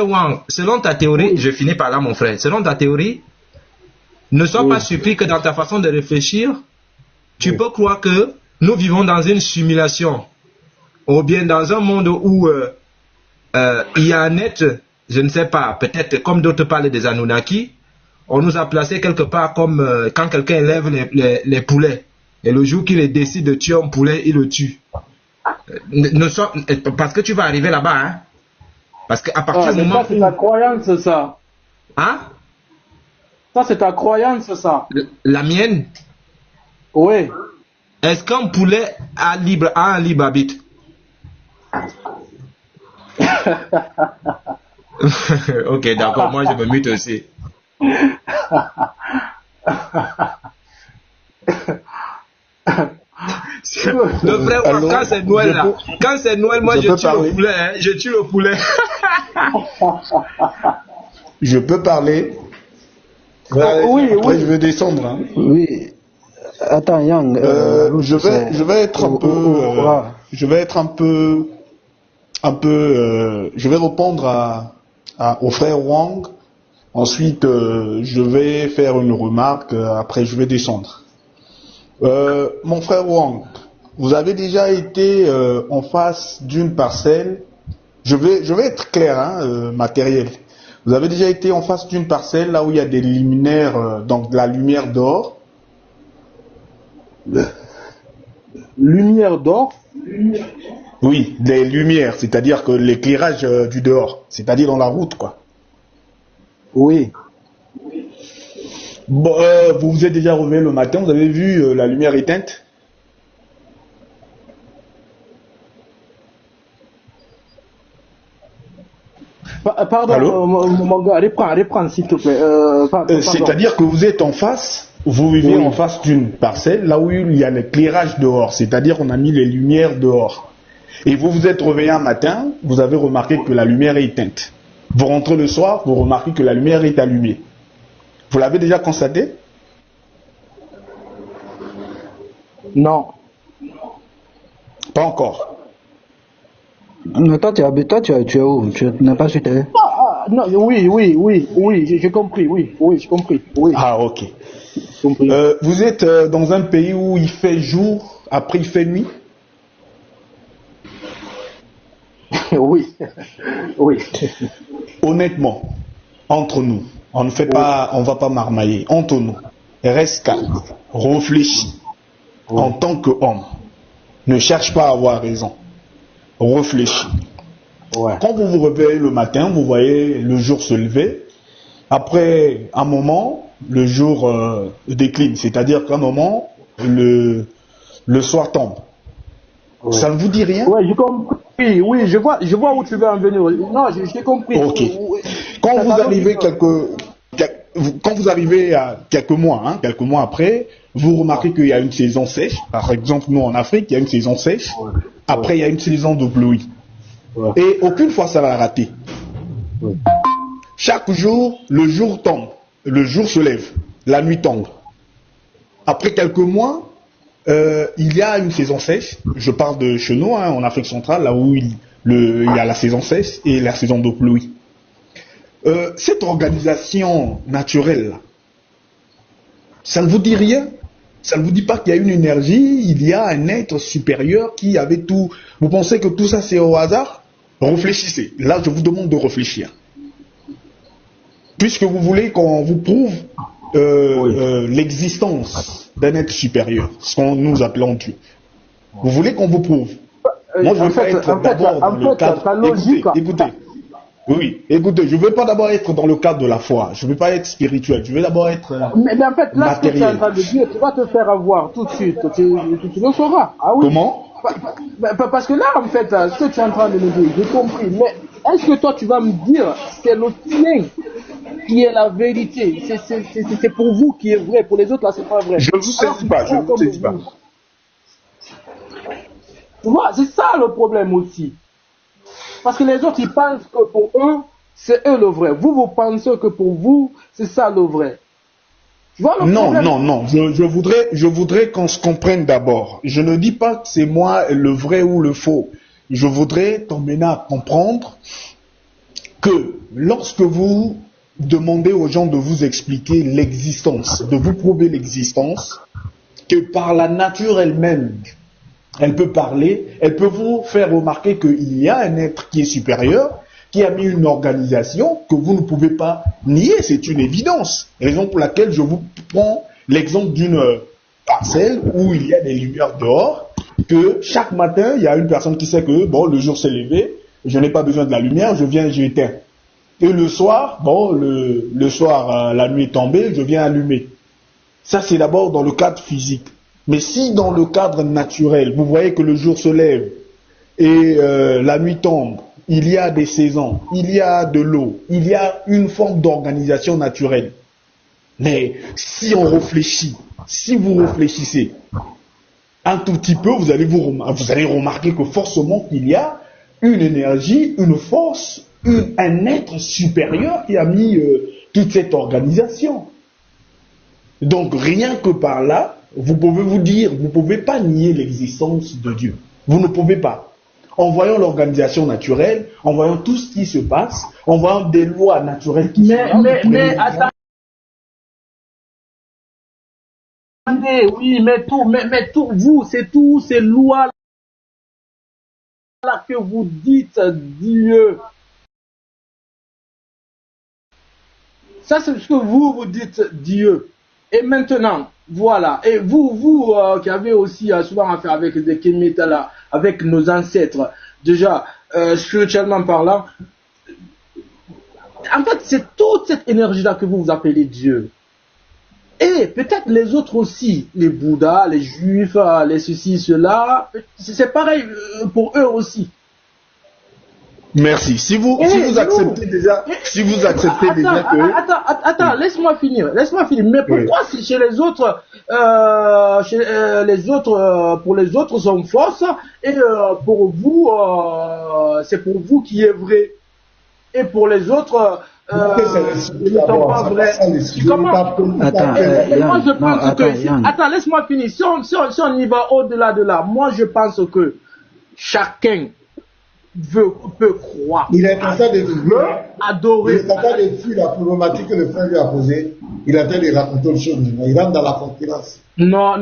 Wang, selon ta théorie, oui. Je finis par là, mon frère. Selon ta théorie, ne sois pas surpris que dans ta façon de réfléchir, tu peux croire que nous vivons dans une simulation. Ou bien dans un monde où il y a un être, je ne sais pas, peut-être comme d'autres parlent des Anunnaki, on nous a placé quelque part comme quand quelqu'un élève les poulets. Et le jour qu'il décide de tuer un poulet, il le tue. Parce que tu vas arriver là-bas, hein. Parce qu'à partir du moment ça, c'est ta croyance, ça. Hein? Ça, c'est ta croyance, ça. La mienne? Oui. Est-ce qu'un poulet a un libre arbitre? Ok, d'accord, moi je me mute aussi. Le frère, alors, quand c'est Noël là, quand c'est Noël, moi je tue le poulet, hein, je tue le poulet. Je peux parler? Oui, après, oui. Je vais descendre. Hein. Oui. Attends, Yang. Je vais être un peu. Je vais être un peu. Je vais répondre au frère Wang. Ensuite, je vais faire une remarque. Après, je vais descendre. Mon frère Wang, vous avez déjà été en face d'une parcelle. Je vais être clair, hein, matériel. Vous avez déjà été en face d'une parcelle là où il y a des luminaires, donc de la lumière d'or. Lumière d'or. Oui, des lumières, c'est-à-dire que l'éclairage du dehors, c'est-à-dire dans la route, quoi. Oui. Bon, vous vous êtes déjà réveillé le matin, vous avez vu la lumière éteinte? Pardon, Allô? mon gars, reprends s'il te plaît. Pardon. C'est-à-dire que vous êtes en face, vous vivez en face d'une parcelle, là où il y a l'éclairage dehors, c'est-à-dire on a mis les lumières dehors. Et vous vous êtes réveillé un matin, vous avez remarqué que la lumière est éteinte. Vous rentrez le soir, vous remarquez que la lumière est allumée. Vous l'avez déjà constaté? Non. Pas encore. Non, toi, tu es où? Tu n'es pas sur terre? Non, oui, j'ai compris, oui, j'ai compris, oui. Ah, ok. J'ai compris. Vous êtes dans un pays où il fait jour, après il fait nuit? Oui, oui. Honnêtement, entre nous, on ne fait pas, on va pas marmailler. Entre nous, reste calme, réfléchis. En tant qu'homme, ne cherche pas à avoir raison. Réfléchis. Ouais. Quand vous vous réveillez le matin, vous voyez le jour se lever. Après un moment, le jour décline. C'est-à-dire qu'à un moment, le soir tombe. Ouais. Ça ne vous dit rien? Oui, j'ai compris. Oui, je vois où tu veux en venir. Non, j'ai compris. Ok. Quand vous arrivez à quelques mois après, vous remarquez qu'il y a une saison sèche. Par exemple, nous en Afrique, il y a une saison sèche. Après, il y a une saison de pluie. Et aucune fois ça va rater. Chaque jour, le jour tombe, le jour se lève, la nuit tombe. Après quelques mois, il y a une saison sèche. Je parle de chez nous, en Afrique centrale, là où il y a la saison sèche et la saison de pluie. Cette organisation naturelle, ça ne vous dit rien? Ça ne vous dit pas qu'il y a une énergie, il y a un être supérieur qui avait tout. Vous pensez que tout ça c'est au hasard? Réfléchissez. Là, je vous demande de réfléchir. Puisque vous voulez qu'on vous prouve l'existence d'un être supérieur, ce qu'on nous appelons Dieu. Vous voulez qu'on vous prouve? Moi, je veux pas être d'abord dans le cadre. Écoutez. Oui, écoutez, je ne veux pas d'abord être dans le cadre de la foi. Je ne veux pas être spirituel. Je veux d'abord être mais en fait, là, matériel. Ce que tu es en train de dire, tu vas te faire avoir tout de suite. Tu le sauras. Ah oui. Comment? Parce que là, en fait, ce que tu es en train de me dire, j'ai compris. Mais est-ce que toi, tu vas me dire, c'est le tien qui est la vérité? C'est pour vous qui est vrai. Pour les autres, là, c'est pas vrai. Je ne vous saisis pas. Je ne vous saisis pas. Tu vois, c'est ça le problème aussi. Parce que les autres, ils pensent que pour eux, c'est eux le vrai. Vous pensez que pour vous, c'est ça le vrai. Tu vois le problème? Non. Je voudrais qu'on se comprenne d'abord. Je ne dis pas que c'est moi le vrai ou le faux. Je voudrais t'emmener à comprendre que lorsque vous demandez aux gens de vous expliquer l'existence, de vous prouver l'existence, que par la nature elle-même, elle peut parler, elle peut vous faire remarquer qu'il y a un être qui est supérieur, qui a mis une organisation que vous ne pouvez pas nier, c'est une évidence. Raison pour laquelle je vous prends l'exemple d'une parcelle où il y a des lumières dehors, que chaque matin, il y a une personne qui sait que, bon, le jour s'est levé, je n'ai pas besoin de la lumière, j'éteins. Et le soir, bon, le soir, la nuit est tombée, je viens allumer. Ça, c'est d'abord dans le cadre physique. Mais si dans le cadre naturel, vous voyez que le jour se lève et la nuit tombe, il y a des saisons, il y a de l'eau, il y a une forme d'organisation naturelle. Mais si on réfléchit, si vous réfléchissez un tout petit peu, vous allez remarquer que forcément qu'il y a une énergie, une force, un être supérieur qui a mis toute cette organisation. Donc rien que par là, vous pouvez vous dire, vous ne pouvez pas nier l'existence de Dieu. Vous ne pouvez pas. En voyant l'organisation naturelle, en voyant tout ce qui se passe, en voyant des lois naturelles qui sont là. Mais attendez, oui, mais tout, vous, c'est tous ces lois là que vous dites Dieu. Ça, c'est ce que vous dites Dieu. Et maintenant, Voilà. Et vous qui avez aussi souvent affaire avec des Kemetala, là, avec nos ancêtres, déjà, spirituellement parlant, en fait, c'est toute cette énergie-là que vous appelez Dieu. Et peut-être les autres aussi, les Bouddhas, les Juifs, les ceci, cela, c'est pareil pour eux aussi. Merci. Si vous acceptez déjà, que... Attends, laisse-moi finir. Mais pourquoi chez les autres, pour les autres sont fausses et pour vous, c'est pour vous qui est vrai. Et pour les autres, ne sont pas vrais. Moi je pense que... Attends, laisse-moi finir. Si on y va au-delà de là, moi je pense que chacun peut croire. Il est en train de adorer. Il est en train de fuir la problématique que le frère lui a posée. Il est en train de raconter une chose. Il rentre dans la concurrence. Non,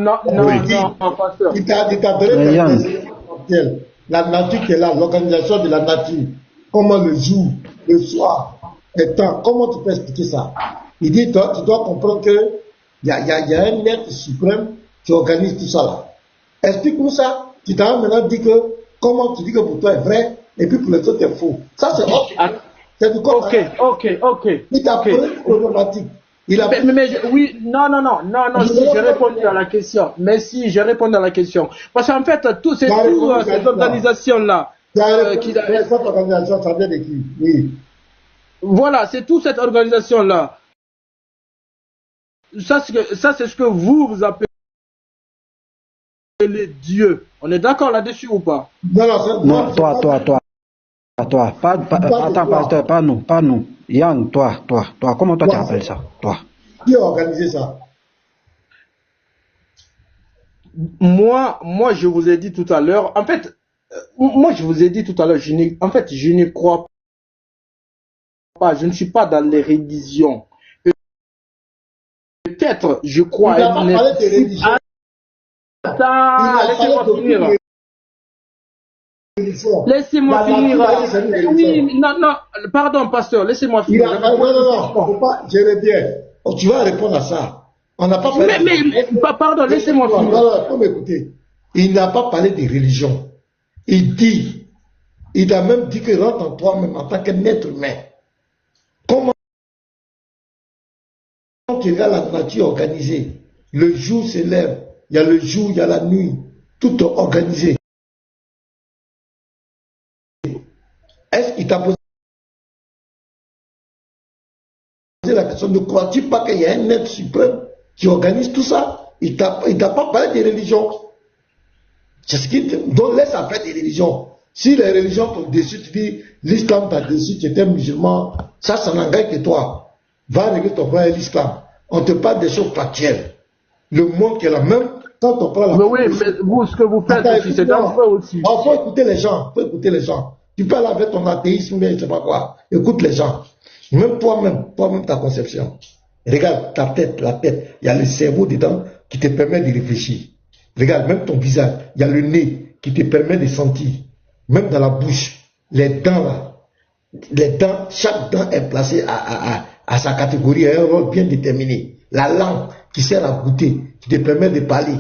pasteur. Il t'a donné la nature qui est là, l'organisation de la nature. Comment le jour, le soir, le temps. Comment tu peux expliquer ça? Il dit, toi, tu dois comprendre que il y a un être suprême qui organise tout ça là. Explique-nous ça. Tu t'as maintenant dit que comment tu dis que pour toi est vrai et puis pour les autres est faux. Ça c'est c'est du corps. Ok. Il t'a posé une problématique. Oui, non, si j'ai répondu à la question. Mais si j'ai répondu à la question. Parce qu'en fait, toutes ces organisations-là. Cette organisation, ça vient de qui? Oui. Voilà, c'est toute cette organisation-là. Ça, c'est ce que vous appelez Dieu. On est d'accord là-dessus ou pas? Non, toi. Attends, pasteur, pas nous. Yann, toi. Comment toi tu appelles ça? Toi. Qui a organisé ça? Moi, je vous ai dit tout à l'heure. En fait, je n'y crois pas. Je ne suis pas dans les religions. Peut-être, je crois. Il n'a pas parlé de religion. Attends, laissez-moi finir. Oui, non, pardon, pasteur, laissez-moi finir. Non, je bien. Tu vas répondre à ça. On n'a pas parlé. Mais, pardon, laissez-moi finir. Non, faut m'écouter. Il n'a pas parlé de religion. Il a même dit que rentre en toi-même en tant qu'être humain. Comment tu regardes la nature organisée? Le jour se lève, il y a le jour, il y a la nuit, tout est organisé. Est-ce qu'il t'a posé la question, ne crois-tu pas qu'il y a un être suprême qui organise tout ça? Il t'a pas parlé de religion. C'est ce qui donc laisse après des religions. Si les religions t'ont déçu, tu dis l'islam t'a déçu, tu étais musulman, ça n'engage que toi. Va régler ton problème l'islam. On te parle des choses factuelles. Le monde qui est la même, quand on prend la... Mais oui, mais vous, ce que vous faites aussi, c'est dangereux aussi. Il faut écouter les gens, Tu peux aller avec ton athéisme, mais je ne sais pas quoi. Écoute les gens. Même toi-même ta conception. Regarde ta tête, il y a le cerveau dedans qui te permet de réfléchir. Regarde, même ton visage, il y a le nez qui te permet de sentir. Même dans la bouche, les dents là, chaque dent est placée à sa catégorie, à un rôle bien déterminé. La langue qui sert à goûter, qui te permet de parler.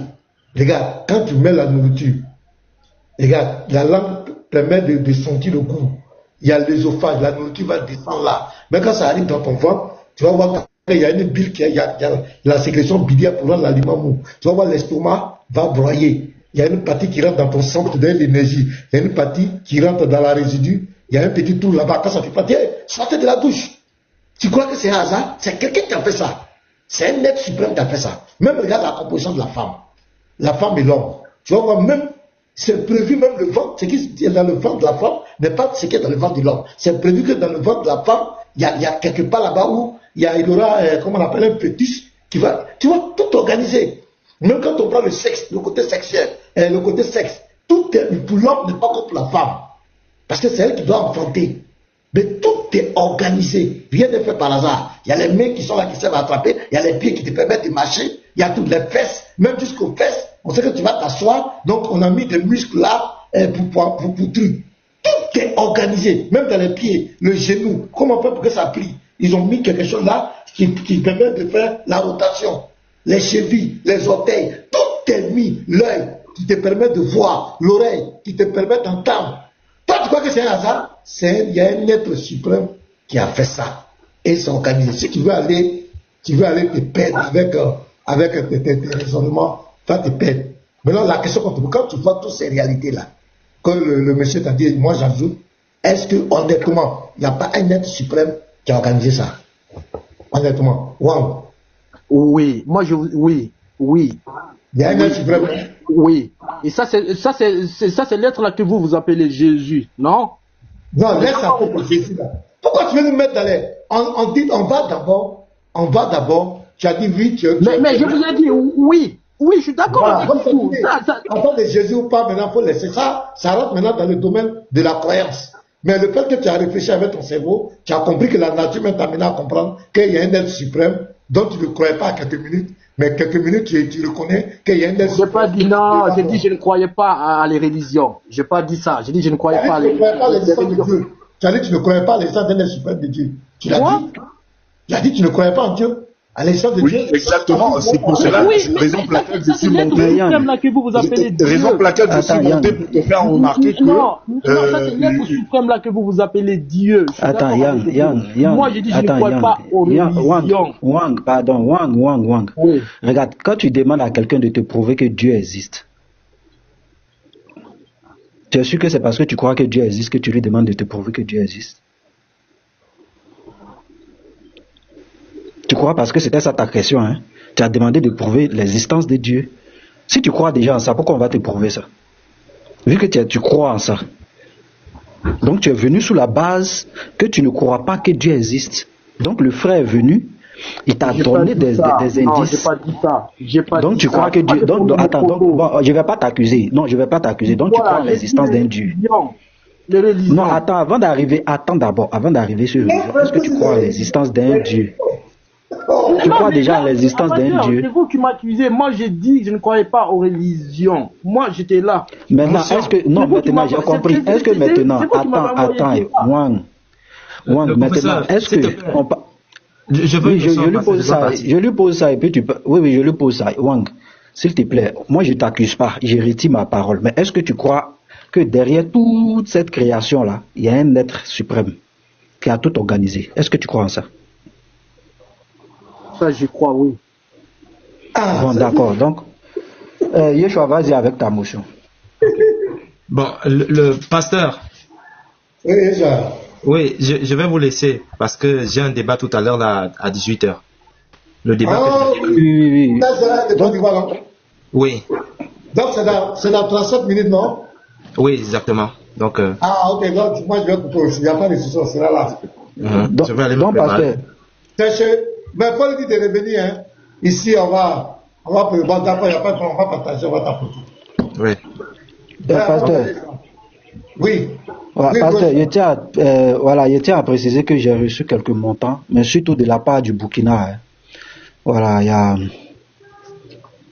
Regarde, quand tu mets la nourriture, regarde, la langue permet de sentir le goût. Il y a l'œsophage, la nourriture va descendre là. Mais quand ça arrive dans ton ventre, tu vas voir qu'il y a une bile, il y a la sécrétion biliaire pour rendre l'aliment mou. Tu vas voir l'estomac va broyer. Il y a une partie qui rentre dans ton sang pour te donner l'énergie. Il y a une partie qui rentre dans la résidue. Il y a un petit trou là-bas. Quand ça fait pas, sortez de la douche. Tu crois que c'est un hasard? C'est quelqu'un qui a fait ça. C'est un être suprême qui a fait ça. Même regarde la composition de la femme. La femme et l'homme. Tu vas voir même, c'est prévu même le ventre. Ce qui est dans le ventre de la femme n'est pas ce qui est dans le ventre de l'homme. C'est prévu que dans le ventre de la femme, il y a quelque part là-bas où il y aura, comment on appelle, un fœtus qui va, tu vois, tout organiser. Même quand on prend le sexe, le côté sexuel, le côté sexe, tout est pour l'homme n'est pas comme pour la femme. Parce que c'est elle qui doit enfanter. Mais tout est organisé. Rien n'est fait par hasard. Il y a les mains qui sont là qui servent à attraper. Il y a les pieds qui te permettent de marcher. Il y a toutes les fesses, même jusqu'aux fesses. On sait que tu vas t'asseoir. Donc on a mis des muscles là pour truc. Tout est organisé. Même dans les pieds, le genou. Comment on fait pour que ça plie? Ils ont mis quelque chose là qui permet de faire la rotation. les chevilles, les orteils, tout est mis, l'œil qui te permet de voir, l'oreille qui te permet d'entendre. Toi, tu crois que c'est un hasard? Il y a un être suprême qui a fait ça. Et c'est organisé. Si tu veux aller te perdre avec tes raisonnements, toi te perdre. Maintenant, la question qu'on te pose, quand tu vois toutes ces réalités-là, que le monsieur t'a dit, moi j'ajoute, est-ce que honnêtement, il n'y a pas un être suprême qui a organisé ça? Honnêtement, wow. Oui, oui. Il y a un être suprême. Oui. Et ça c'est l'être là que vous appelez Jésus, non? Non, laisse ça pour Jésus là. Pourquoi tu veux nous mettre dans les... On dit, on va d'abord, tu as dit oui, mais je vous ai dit oui, je suis d'accord voilà, avec vous. On parle de Jésus ou pas, maintenant, il faut laisser ça. Ça rentre maintenant dans le domaine de la croyance. Mais le fait que tu as réfléchi avec ton cerveau, tu as compris que la nature m'a amené à comprendre qu'il y a un être suprême dont tu ne croyais pas à quelques minutes, mais quelques minutes tu reconnais qu'il y a un être suprême. Je n'ai pas dit non, j'ai dit je ne croyais pas à les religions. Je n'ai pas dit ça, j'ai dit je ne croyais pas à les religions. Tu as dit que tu ne croyais pas à l'existence d'un être suprême de Dieu. Tu l'as dit. Tu as dit que tu ne croyais pas en Dieu. À l'existence de Dieu. Oui, exactement. C'est pour cela, raison pour laquelle je suis monté. Raison pour laquelle je suis monté pour te faire remarquer que. Non, ça c'est l'être suprême là que vous appelez Dieu. Attends, Yang. Moi j'ai dit je ne crois pas aux religions. Wang. Oui. Regarde, quand tu demandes à quelqu'un de te prouver que Dieu existe, tu es sûr que c'est parce que tu crois que Dieu existe que tu lui demandes de te prouver que Dieu existe? Tu crois parce que c'était ça ta question, hein? Tu as demandé de prouver l'existence de Dieu. Si tu crois déjà en ça, pourquoi on va te prouver ça? Vu que tu crois en ça. Donc tu es venu sous la base que tu ne crois pas que Dieu existe. Donc le frère est venu, il t'a donné des indices. Non, j'ai pas dit ça. Donc tu crois que Dieu... Attends, bon, je ne vais pas t'accuser. Non, je ne vais pas t'accuser. Donc tu crois en l'existence d'un Dieu. Non, attends, avant d'arriver sur le religion, est-ce que tu crois en l'existence d'un Dieu? Tu crois déjà à l'existence d'un Dieu? C'est vous qui m'accusez. Moi, j'ai dit que je ne croyais pas aux religions. Moi, j'étais là. Maintenant, est-ce que... Non, maintenant, j'ai compris. Est-ce que maintenant... Attends, Wang, maintenant, est-ce que... Je lui pose ça et puis tu peux... Oui, je lui pose ça. Wang, s'il te plaît, moi, je ne t'accuse pas. Je retire ma parole. Mais est-ce que tu crois que derrière toute cette création-là, il y a un être suprême qui a tout organisé? Est-ce que tu crois en ça? Ça, je crois, oui. Bon, d'accord. Donc, Yeshua, vas-y avec ta motion. Bon, le pasteur. Oui, Yeshua. Oui, je vais vous laisser parce que j'ai un débat tout à l'heure là à 18h. Le débat. Oui. Oui. Donc, c'est dans 37 minutes, non? Oui, exactement. Donc. Ah, ok. Donc, moi, je vais couper aussi. Il n'y a pas de souci, c'est là. Je vais aller me préparer. Mais il faut lui dire de revenir. Hein. Ici, on va d'accord, il n'y a pas de problème, on va partager, on va t'apporter. Oui. Pasteur. Oui. Ouais, pasteur, je tiens à préciser que j'ai reçu quelques montants, mais surtout de la part du Burkina. Hein. Voilà, il y a...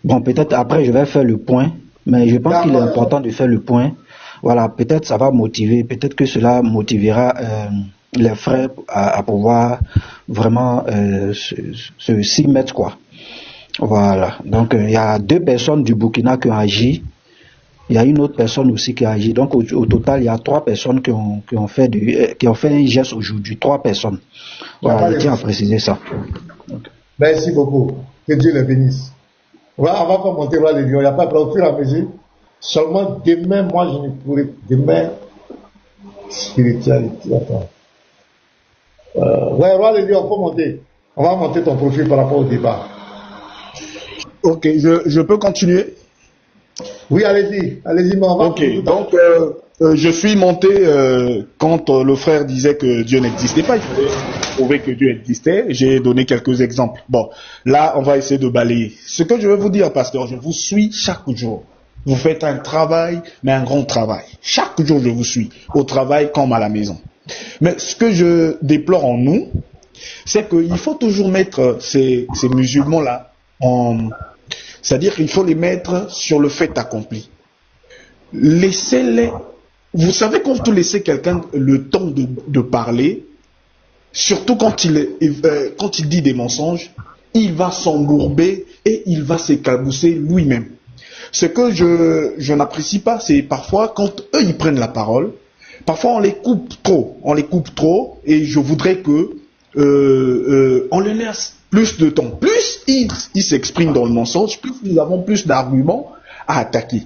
Bon, peut-être après, je vais faire le point, mais je pense qu'il est important de faire le point. Voilà, peut-être ça va motiver, peut-être que cela motivera... les frères à pouvoir vraiment s'y mettre, quoi. Voilà. Donc, il y a 2 personnes du Burkina qui ont agi. Il y a une autre personne aussi qui a agi. Donc, au total, il y a 3 personnes qui ont fait un geste aujourd'hui. 3 personnes. Voilà, je tiens à préciser ça. Merci beaucoup. Que Dieu les bénisse. On va pas monter voir les lions. Il n'y a pas de problème. Au fur et à mesure. Seulement demain, moi, je ne pourrai... Demain, spiritualité. Attends. Ouais, Roi les lions, on peut monter. On va monter ton profil par rapport au débat. Ok, je peux continuer? Oui, allez-y, mais on va... Ok, donc je suis monté quand le frère disait que Dieu n'existait pas. Il fallait prouver que Dieu existait. J'ai donné quelques exemples. Bon, là, on va essayer de balayer. Ce que je veux vous dire, pasteur, je vous suis chaque jour. Vous faites un travail, mais un grand travail. Chaque jour, je vous suis, au travail comme à la maison. Mais ce que je déplore en nous, c'est qu'il faut toujours mettre ces musulmans-là en... C'est-à-dire qu'il faut les mettre sur le fait accompli. Laissez-les... Vous savez, quand vous laissez quelqu'un le temps de parler, surtout quand il dit des mensonges, il va s'embourber et il va s'éclabousser lui-même. Ce que je n'apprécie pas, c'est parfois quand eux ils prennent la parole, parfois on les coupe trop, et je voudrais que on les laisse plus de temps. Plus ils s'expriment dans le mensonge, plus nous avons plus d'arguments à attaquer.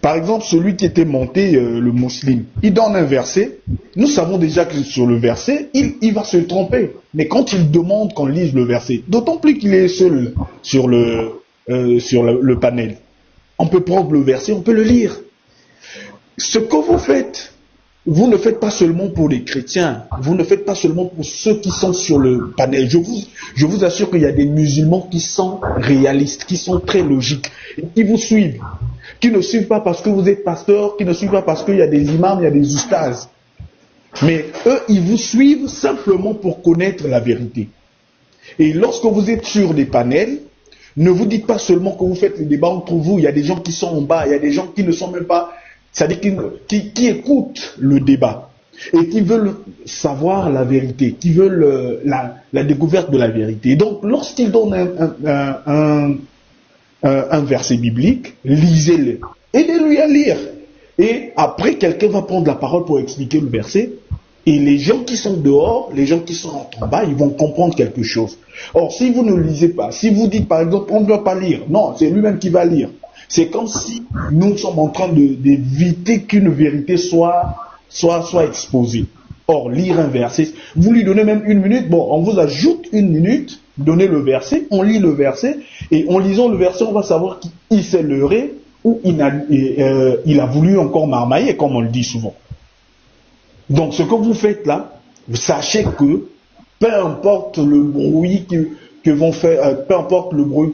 Par exemple, celui qui était monté, le musulman, il donne un verset. Nous savons déjà que sur le verset, il va se tromper. Mais quand il demande qu'on lise le verset, d'autant plus qu'il est seul sur le panel, on peut prendre le verset, on peut le lire. Ce que vous faites, vous ne faites pas seulement pour les chrétiens, vous ne faites pas seulement pour ceux qui sont sur le panel. Je vous assure qu'il y a des musulmans qui sont réalistes, qui sont très logiques, qui vous suivent, qui ne suivent pas parce que vous êtes pasteur, qui ne suivent pas parce qu'il y a des imams, il y a des oustas. Mais eux, ils vous suivent simplement pour connaître la vérité. Et lorsque vous êtes sur des panels, ne vous dites pas seulement que vous faites le débat entre vous, il y a des gens qui sont en bas, il y a des gens qui ne sont même pas... C'est-à-dire qui écoutent le débat et qui veulent savoir la vérité, qui veulent la découverte de la vérité. Et donc, lorsqu'ils donnent un verset biblique, lisez-le, aidez-lui à lire. Et après, quelqu'un va prendre la parole pour expliquer le verset. Et les gens qui sont dehors, les gens qui sont en bas, ils vont comprendre quelque chose. Or, si vous ne lisez pas, si vous dites par exemple, on ne doit pas lire, non, c'est lui-même qui va lire. C'est comme si nous sommes en train d'éviter qu'une vérité soit exposée. Or, lire un verset, vous lui donnez même 1 minute, bon, on vous ajoute 1 minute, donnez le verset, on lit le verset, et en lisant le verset, on va savoir qu'il s'est leurré ou il a voulu encore marmailler, comme on le dit souvent. Donc, ce que vous faites là, sachez que, peu importe le bruit que vont faire, peu importe le bruit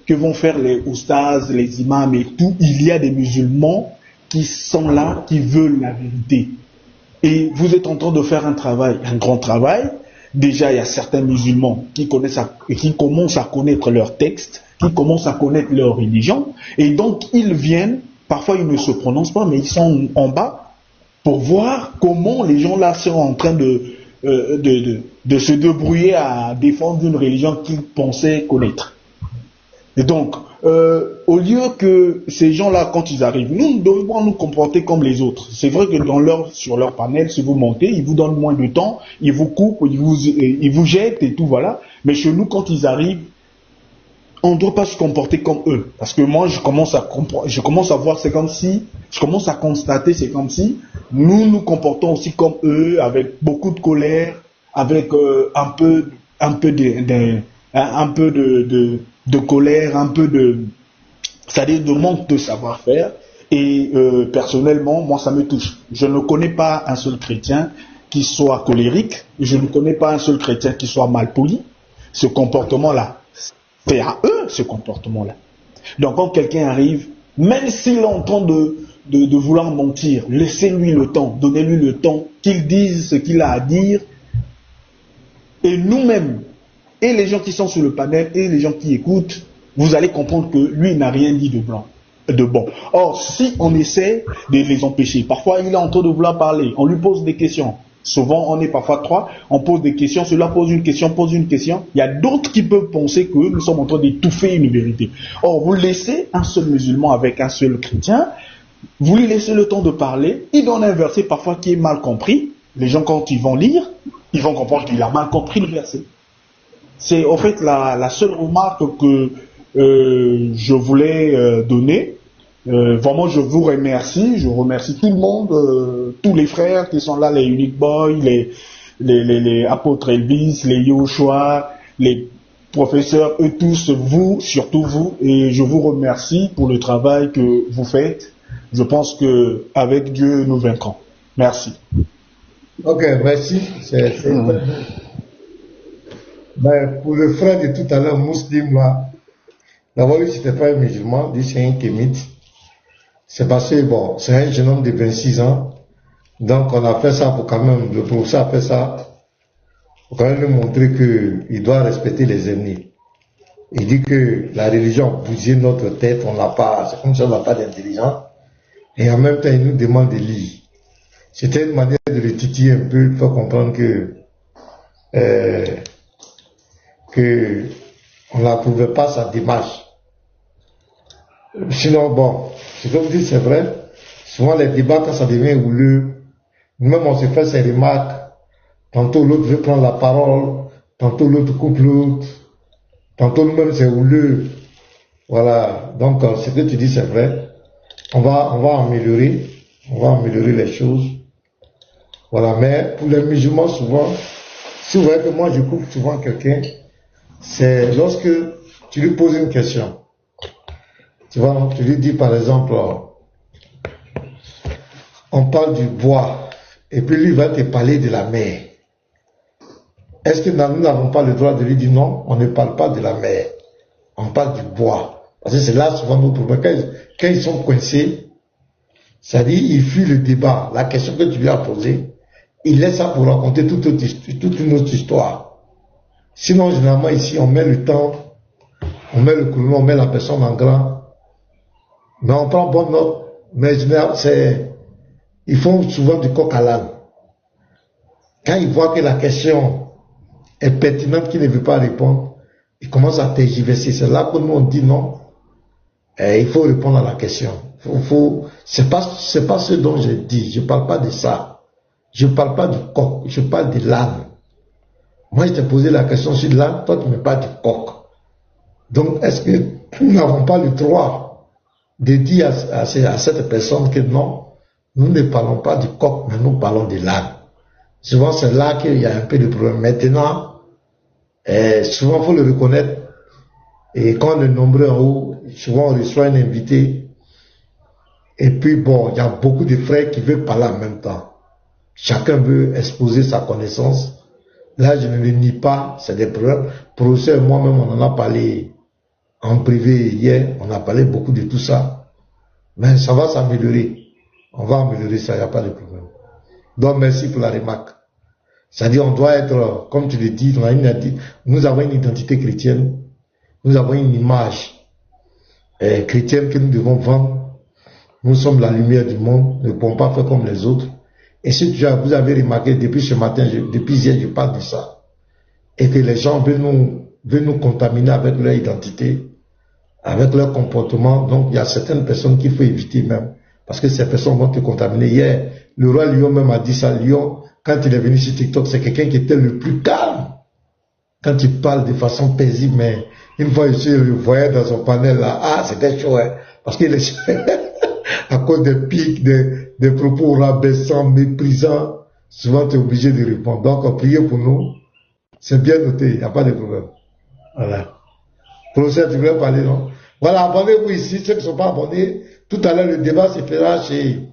que vont faire les oustas, les imams et tout, il y a des musulmans qui sont là, qui veulent la vérité. Et vous êtes en train de faire un grand travail. Déjà, il y a certains musulmans qui commencent à connaître leurs textes, qui commencent à connaître leur religion. Et donc, ils viennent, parfois ils ne se prononcent pas, mais ils sont en bas pour voir comment les gens là sont en train de se débrouiller à défendre une religion qu'ils pensaient connaître. Et donc, au lieu que ces gens-là, quand ils arrivent, nous devons nous comporter comme les autres. C'est vrai que sur leur panel, si vous montez, ils vous donnent moins de temps, ils vous coupent, ils vous jettent et tout, voilà. Mais chez nous, quand ils arrivent, on ne doit pas se comporter comme eux. Parce que moi, je commence à voir, c'est comme si, je commence à constater, c'est comme si nous nous comportons aussi comme eux, avec beaucoup de colère, avec un peu de colère, un peu c'est-à-dire de manque de savoir-faire. Et personnellement, moi, ça me touche. Je ne connais pas un seul chrétien qui soit colérique. Je ne connais pas un seul chrétien qui soit mal poli. Ce comportement-là, c'est à eux, ce comportement-là. Donc, quand quelqu'un arrive, même s'il est en train de vouloir mentir, laissez-lui le temps, donnez-lui le temps qu'il dise ce qu'il a à dire. Et nous-mêmes, et les gens qui sont sur le panel, et les gens qui écoutent, vous allez comprendre que lui n'a rien dit de bon. Or, si on essaie de les empêcher, parfois il est en train de vouloir parler, on lui pose des questions. Souvent, on est parfois 3, on pose des questions, cela pose une question. Il y a d'autres qui peuvent penser que nous sommes en train d'étouffer une vérité. Or, vous laissez un seul musulman avec un seul chrétien, vous lui laissez le temps de parler, il donne un verset parfois qui est mal compris. Les gens, quand ils vont lire, ils vont comprendre qu'il a mal compris le verset. C'est en fait la seule remarque que je voulais donner. Vraiment, je vous remercie. Je remercie tout le monde, tous les frères qui sont là, les Unique Boys, les apôtres Elvis, les Yoshua, les professeurs, eux tous, vous, surtout vous. Et je vous remercie pour le travail que vous faites. Je pense que avec Dieu, nous vaincrons. Merci. Ok, merci. Ben, pour le frère de tout à l'heure, musulman, là, d'abord, lui, c'était pas un musulman, lui, c'est un kémite. C'est parce que, bon, c'est un jeune homme de 26 ans. Donc, on a fait ça pour quand même, le professeur a fait ça pour quand même lui montrer qu'il doit respecter les ennemis. Il dit que la religion a bougé notre tête, c'est comme si on n'a pas d'intelligence. Et en même temps, il nous demande de lire. C'était une manière de le titiller un peu, pour comprendre que on n'approuvait pas sa démarche. Sinon, bon, ce que vous dites, c'est vrai. Souvent, les débats, quand ça devient houleux, nous-mêmes, on se fait ces remarques. Tantôt, l'autre veut prendre la parole. Tantôt, l'autre coupe l'autre. Tantôt, nous-mêmes, c'est houleux. Voilà. Donc, ce que tu dis, c'est vrai. On va améliorer. On va améliorer les choses. Voilà. Mais pour les musulmans, souvent, si vous voyez que moi, je coupe souvent quelqu'un, c'est lorsque tu lui poses une question. Tu vois, tu lui dis par exemple, on parle du bois, et puis lui va te parler de la mer. Est-ce que nous n'avons pas le droit de lui dire non, on ne parle pas de la mer, on parle du bois. Parce que c'est là souvent nos problèmes. Quand ils sont coincés, c'est-à-dire ils fuient le débat, la question que tu lui as posée, il laisse ça pour raconter toute une autre histoire. Sinon, généralement ici, on met le temps, on met le couloir, on met la personne en grand. Mais on prend bonne note, mais ils font souvent du coq à l'âne. Quand ils voient que la question est pertinente, qu'ils ne veulent pas répondre, ils commencent à tergiverser. C'est là que nous on dit non, il faut répondre à la question. C'est pas ce dont je dis, je parle pas de ça. Je parle pas du coq, je parle de l'âne. Moi je t'ai posé la question sur l'âne, toi tu me parles du coq. Donc est-ce que nous n'avons pas le droit de dire à cette personne que non, nous ne parlons pas du coq, mais nous parlons de l'âne. Souvent, c'est là qu'il y a un peu de problème. Maintenant, souvent, il faut le reconnaître. Et quand on est nombreux en haut, souvent, on reçoit un invité. Et puis, bon, il y a beaucoup de frères qui veulent parler en même temps. Chacun veut exposer sa connaissance. Là, je ne le nie pas, c'est des problèmes. Professeur, moi-même, on en a parlé en privé hier, on a parlé beaucoup de tout ça, mais ça va s'améliorer. On va améliorer ça, il n'y a pas de problème. Donc merci pour la remarque. C'est-à-dire on doit être, comme tu le dis, nous avons une identité chrétienne, nous avons une image chrétienne que nous devons vendre. Nous sommes la lumière du monde, nous ne pouvons pas faire comme les autres. Et si vous avez remarqué, depuis ce matin, depuis hier, je parle de ça. Et que les gens veulent nous contaminer avec leur identité, avec leur comportement. Donc, il y a certaines personnes qu'il faut éviter même. Parce que ces personnes vont te contaminer. Hier, le roi Lion même a dit ça. Lion, quand il est venu sur TikTok, c'est quelqu'un qui était le plus calme. Quand il parle de façon paisible, mais une fois je le voyais dans son panel là, c'était chaud, hein. Parce qu'il est à cause des pics, des propos rabaissants, méprisants, souvent tu es obligé de répondre. Donc, priez pour nous. C'est bien noté, il n'y a pas de problème. Voilà. Professeur, tu voulais parler, non? Voilà, abonnez-vous ici, ceux qui ne sont pas abonnés. Tout à l'heure, le débat se fera chez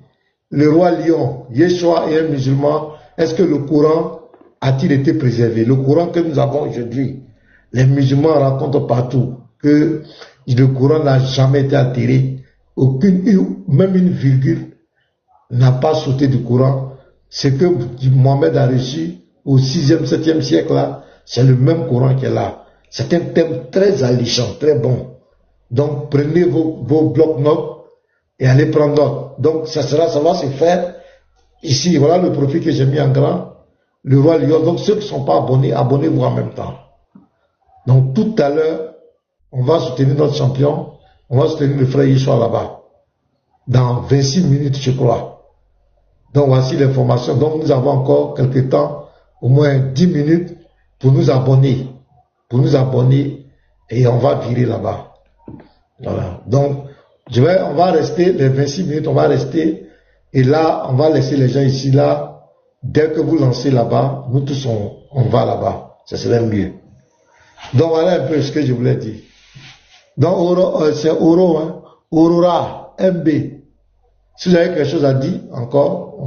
le roi Lion, Yeshua et un musulman. Est-ce que le Coran a-t-il été préservé? Le Coran que nous avons aujourd'hui, les musulmans racontent partout que le Coran n'a jamais été altéré. Même une virgule n'a pas sauté du Coran. Ce que Mohamed a reçu au 6e, 7e siècle, là, c'est le même Coran qui est là. C'est un thème très alléchant, très bon. Donc, prenez vos blocs-notes et allez prendre note. Donc, ça va se faire ici. Voilà le profil que j'ai mis en grand. Le roi Lion. Donc, ceux qui ne sont pas abonnés, abonnez-vous en même temps. Donc, tout à l'heure, on va soutenir notre champion. On va soutenir le frère Yeshua là-bas. Dans 26 minutes, je crois. Donc, voici l'information. Donc, nous avons encore quelques temps, au moins 10 minutes, pour nous abonner. Et on va virer là-bas. Voilà. Donc, on va rester les 26 minutes, on va rester. Et là, on va laisser les gens ici, là. Dès que vous lancez là-bas, nous tous, on va là-bas. Ça serait mieux. Donc, voilà un peu ce que je voulais dire. Donc, c'est Oro, hein. Aurora, MB. Si vous avez quelque chose à dire encore,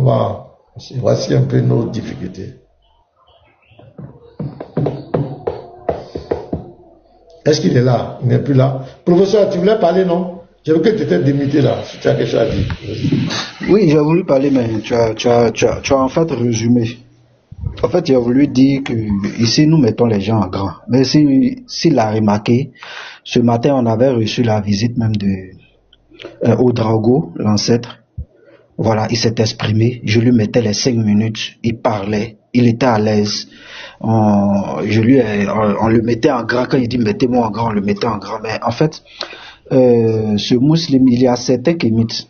voici un peu nos difficultés. Est-ce qu'il est là? Il n'est plus là. Professeur, tu voulais parler, non? J'ai vu que tu étais démité là, si tu as quelque chose à dire. Oui, j'ai voulu parler, mais tu as en fait résumé. En fait, j'ai voulu dire que ici, nous mettons les gens en grand. Mais s'il a remarqué, ce matin, on avait reçu la visite même de Ouedraogo, l'ancêtre. Voilà, il s'est exprimé. Je lui mettais les 5 minutes. Il parlait. Il était à l'aise. On le mettait en grand. Quand il dit mettez-moi en grand, on le mettait en grand. Mais en fait, ce musulman, il y a certains kémites.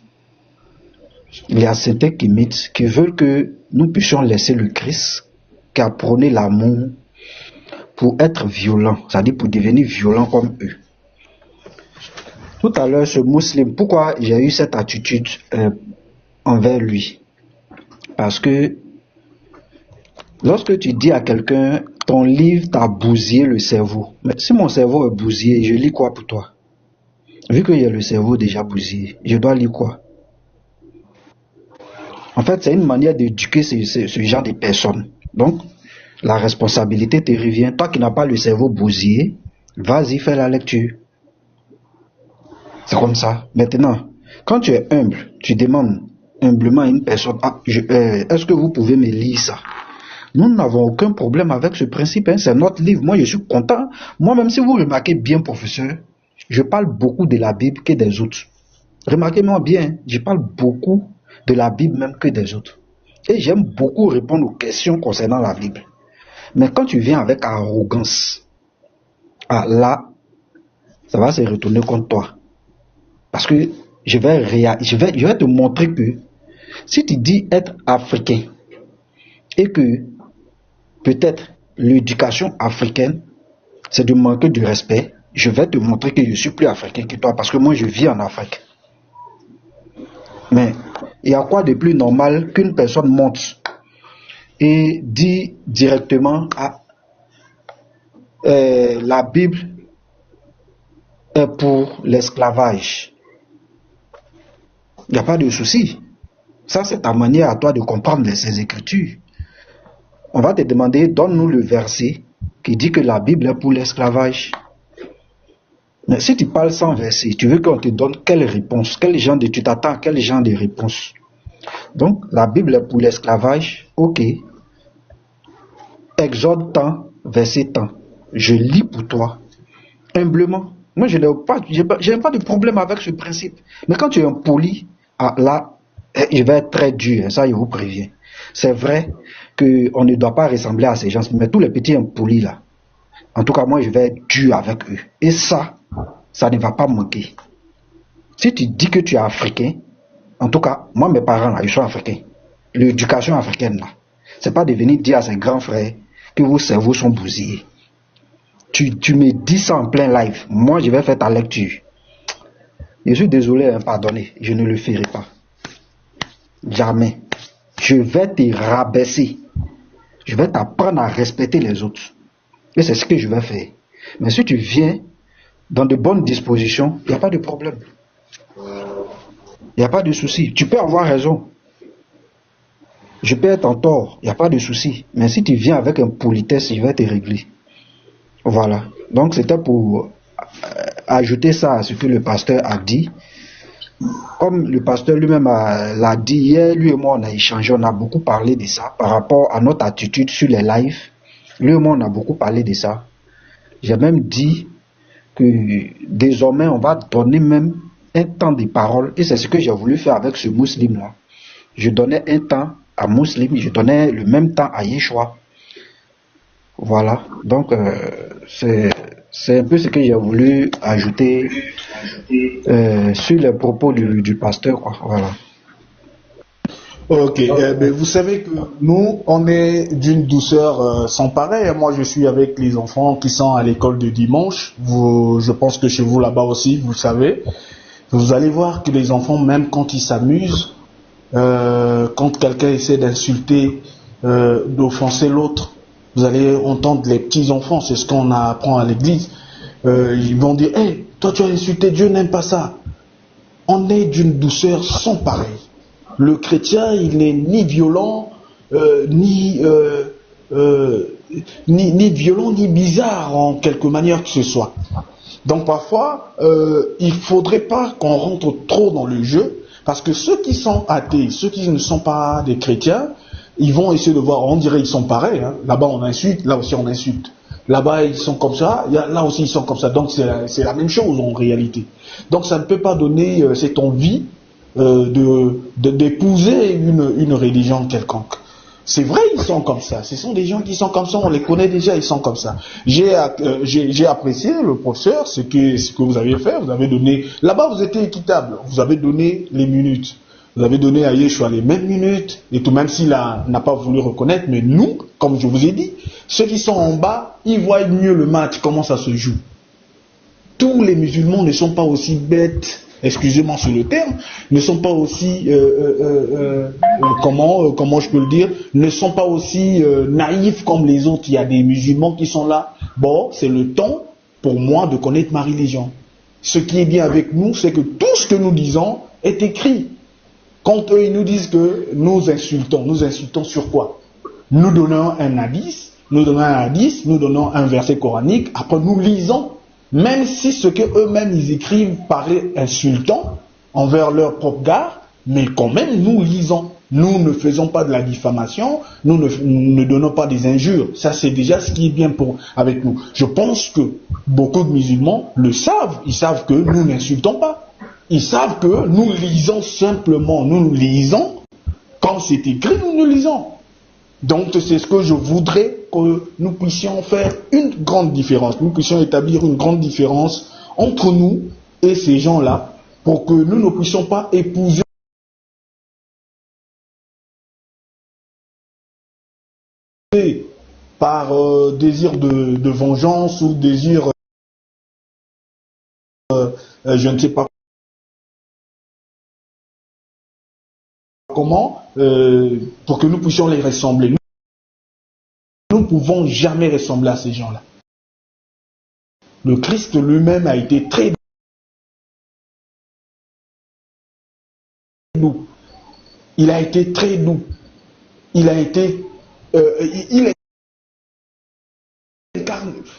Il y a certains kémites qui veulent que nous puissions laisser le Christ, qui a prôné l'amour pour être violent, c'est-à-dire pour devenir violent comme eux. Tout à l'heure, ce musulman, pourquoi j'ai eu cette attitude envers lui? Parce que lorsque tu dis à quelqu'un, ton livre t'a bousillé le cerveau. Mais si mon cerveau est bousillé, je lis quoi pour toi? Vu qu'il y a le cerveau déjà bousillé, je dois lire quoi? En fait, c'est une manière d'éduquer ce genre de personnes. Donc, la responsabilité te revient. Toi qui n'as pas le cerveau bousillé, vas-y, fais la lecture. C'est comme ça. Maintenant, quand tu es humble, tu demandes humblement à une personne, est-ce que vous pouvez me lire ça? Nous n'avons aucun problème avec ce principe, hein. C'est notre livre. Moi, je suis content. Moi, même si vous remarquez bien, professeur, je parle beaucoup de la Bible que des autres. Remarquez-moi bien, hein, je parle beaucoup de la Bible même que des autres. Et j'aime beaucoup répondre aux questions concernant la Bible. Mais quand tu viens avec arrogance, là, ça va se retourner contre toi. Parce que je vais te montrer que si tu dis être africain et que peut-être l'éducation africaine, c'est de manquer de respect, je vais te montrer que je suis plus africain que toi parce que moi je vis en Afrique. Mais il y a quoi de plus normal qu'une personne monte et dit directement la Bible est pour l'esclavage. Il n'y a pas de souci. Ça, c'est ta manière à toi de comprendre ces écritures. On va te demander, donne-nous le verset qui dit que la Bible est pour l'esclavage. Mais si tu parles sans verset, tu veux qu'on te donne quelle réponse? Tu t'attends à quel genre de réponse? Donc, la Bible est pour l'esclavage, ok. Exode tant, verset tant. Je lis pour toi, humblement. Moi, je n'ai pas de problème avec ce principe. Mais quand tu es impoli, là, je vais être très dur, ça je vous préviens. C'est vrai qu'on ne doit pas ressembler à ces gens, mais tous les petits impolis là, en tout cas moi je vais être dur avec eux. Et ça ne va pas manquer. Si tu dis que tu es africain, en tout cas, moi mes parents là, ils sont africains. L'éducation africaine là, c'est pas de venir dire à ses grands frères que vos cerveaux sont bousillés. Tu me dis ça en plein live, moi je vais faire ta lecture. Je suis désolé, hein, pardonnez, je ne le ferai pas. Jamais. Je vais te rabaisser. Je vais t'apprendre à respecter les autres. Et c'est ce que je vais faire. Mais si tu viens dans de bonnes dispositions, il n'y a pas de problème. Il n'y a pas de souci. Tu peux avoir raison. Je peux être en tort. Il n'y a pas de souci. Mais si tu viens avec un politesse, je vais te régler. Voilà. Donc c'était pour ajouter ça à ce que le pasteur a dit. Comme le pasteur lui-même l'a dit hier, lui et moi on a échangé, on a beaucoup parlé de ça par rapport à notre attitude sur les lives. Lui et moi on a beaucoup parlé de ça. J'ai même dit que désormais on va donner même un temps de parole et c'est ce que j'ai voulu faire avec ce musulman là. Je donnais un temps à Muslim, je donnais le même temps à Yeshua. Voilà, donc c'est un peu ce que j'ai voulu ajouter sur les propos du pasteur, quoi. Voilà. Ok, ben vous savez que nous, on est d'une douceur sans pareil. Moi, je suis avec les enfants qui sont à l'école de dimanche. Je pense que chez vous là-bas aussi, vous le savez. Vous allez voir que les enfants, même quand ils s'amusent, quand quelqu'un essaie d'insulter, d'offenser l'autre, vous allez entendre les petits enfants, c'est ce qu'on apprend à l'église. Ils vont dire, hey, toi tu as insulté, Dieu n'aime pas ça. On est d'une douceur sans pareil. Le chrétien, il n'est ni violent, ni violent, ni bizarre en quelque manière que ce soit. Donc parfois, il ne faudrait pas qu'on rentre trop dans le jeu, parce que ceux qui sont athées, ceux qui ne sont pas des chrétiens, ils vont essayer de voir, on dirait ils sont pareils, hein. Là-bas on insulte, là aussi on insulte. Là-bas ils sont comme ça, là aussi ils sont comme ça. Donc c'est la même chose en réalité. Donc ça ne peut pas donner cette envie d'épouser une religion quelconque. C'est vrai, ils sont comme ça. Ce sont des gens qui sont comme ça, on les connaît déjà, ils sont comme ça. J'ai apprécié, le professeur, ce que vous avez fait. Vous avez donné... Là-bas, vous étiez équitable. Vous avez donné les minutes. Vous avez donné à Yeshua les mêmes minutes, et tout, même s'il n'a pas voulu reconnaître. Mais nous, comme je vous ai dit, ceux qui sont en bas, ils voient mieux le match, comment ça se joue. Tous les musulmans ne sont pas aussi bêtes, excusez-moi sur le terme, ne sont pas aussi, comment je peux le dire, ne sont pas aussi naïfs comme les autres. Il y a des musulmans qui sont là. Bon, c'est le temps pour moi de connaître ma religion. Ce qui est bien avec nous, c'est que tout ce que nous disons est écrit. Quand eux, ils nous disent que nous insultons sur quoi? Nous donnons un hadith, nous donnons un verset coranique, après nous lisons. Même si ce qu'eux-mêmes ils écrivent paraît insultant envers leur propre gars, mais quand même nous lisons. Nous ne faisons pas de la diffamation, nous ne donnons pas des injures. Ça c'est déjà ce qui est bien avec nous. Je pense que beaucoup de musulmans le savent. Ils savent que nous n'insultons pas. Ils savent que nous lisons simplement. Nous lisons quand c'est écrit, nous lisons. Donc c'est ce que je voudrais que nous puissions faire une grande différence. Nous puissions établir une grande différence entre nous et ces gens-là pour que nous ne puissions pas épouser par désir de vengeance ou désir, je ne sais pas comment, pour que nous puissions les ressembler. Nous ne pouvons jamais ressembler à ces gens-là. Le Christ lui-même a été très doux. Il a été très doux. Il a été...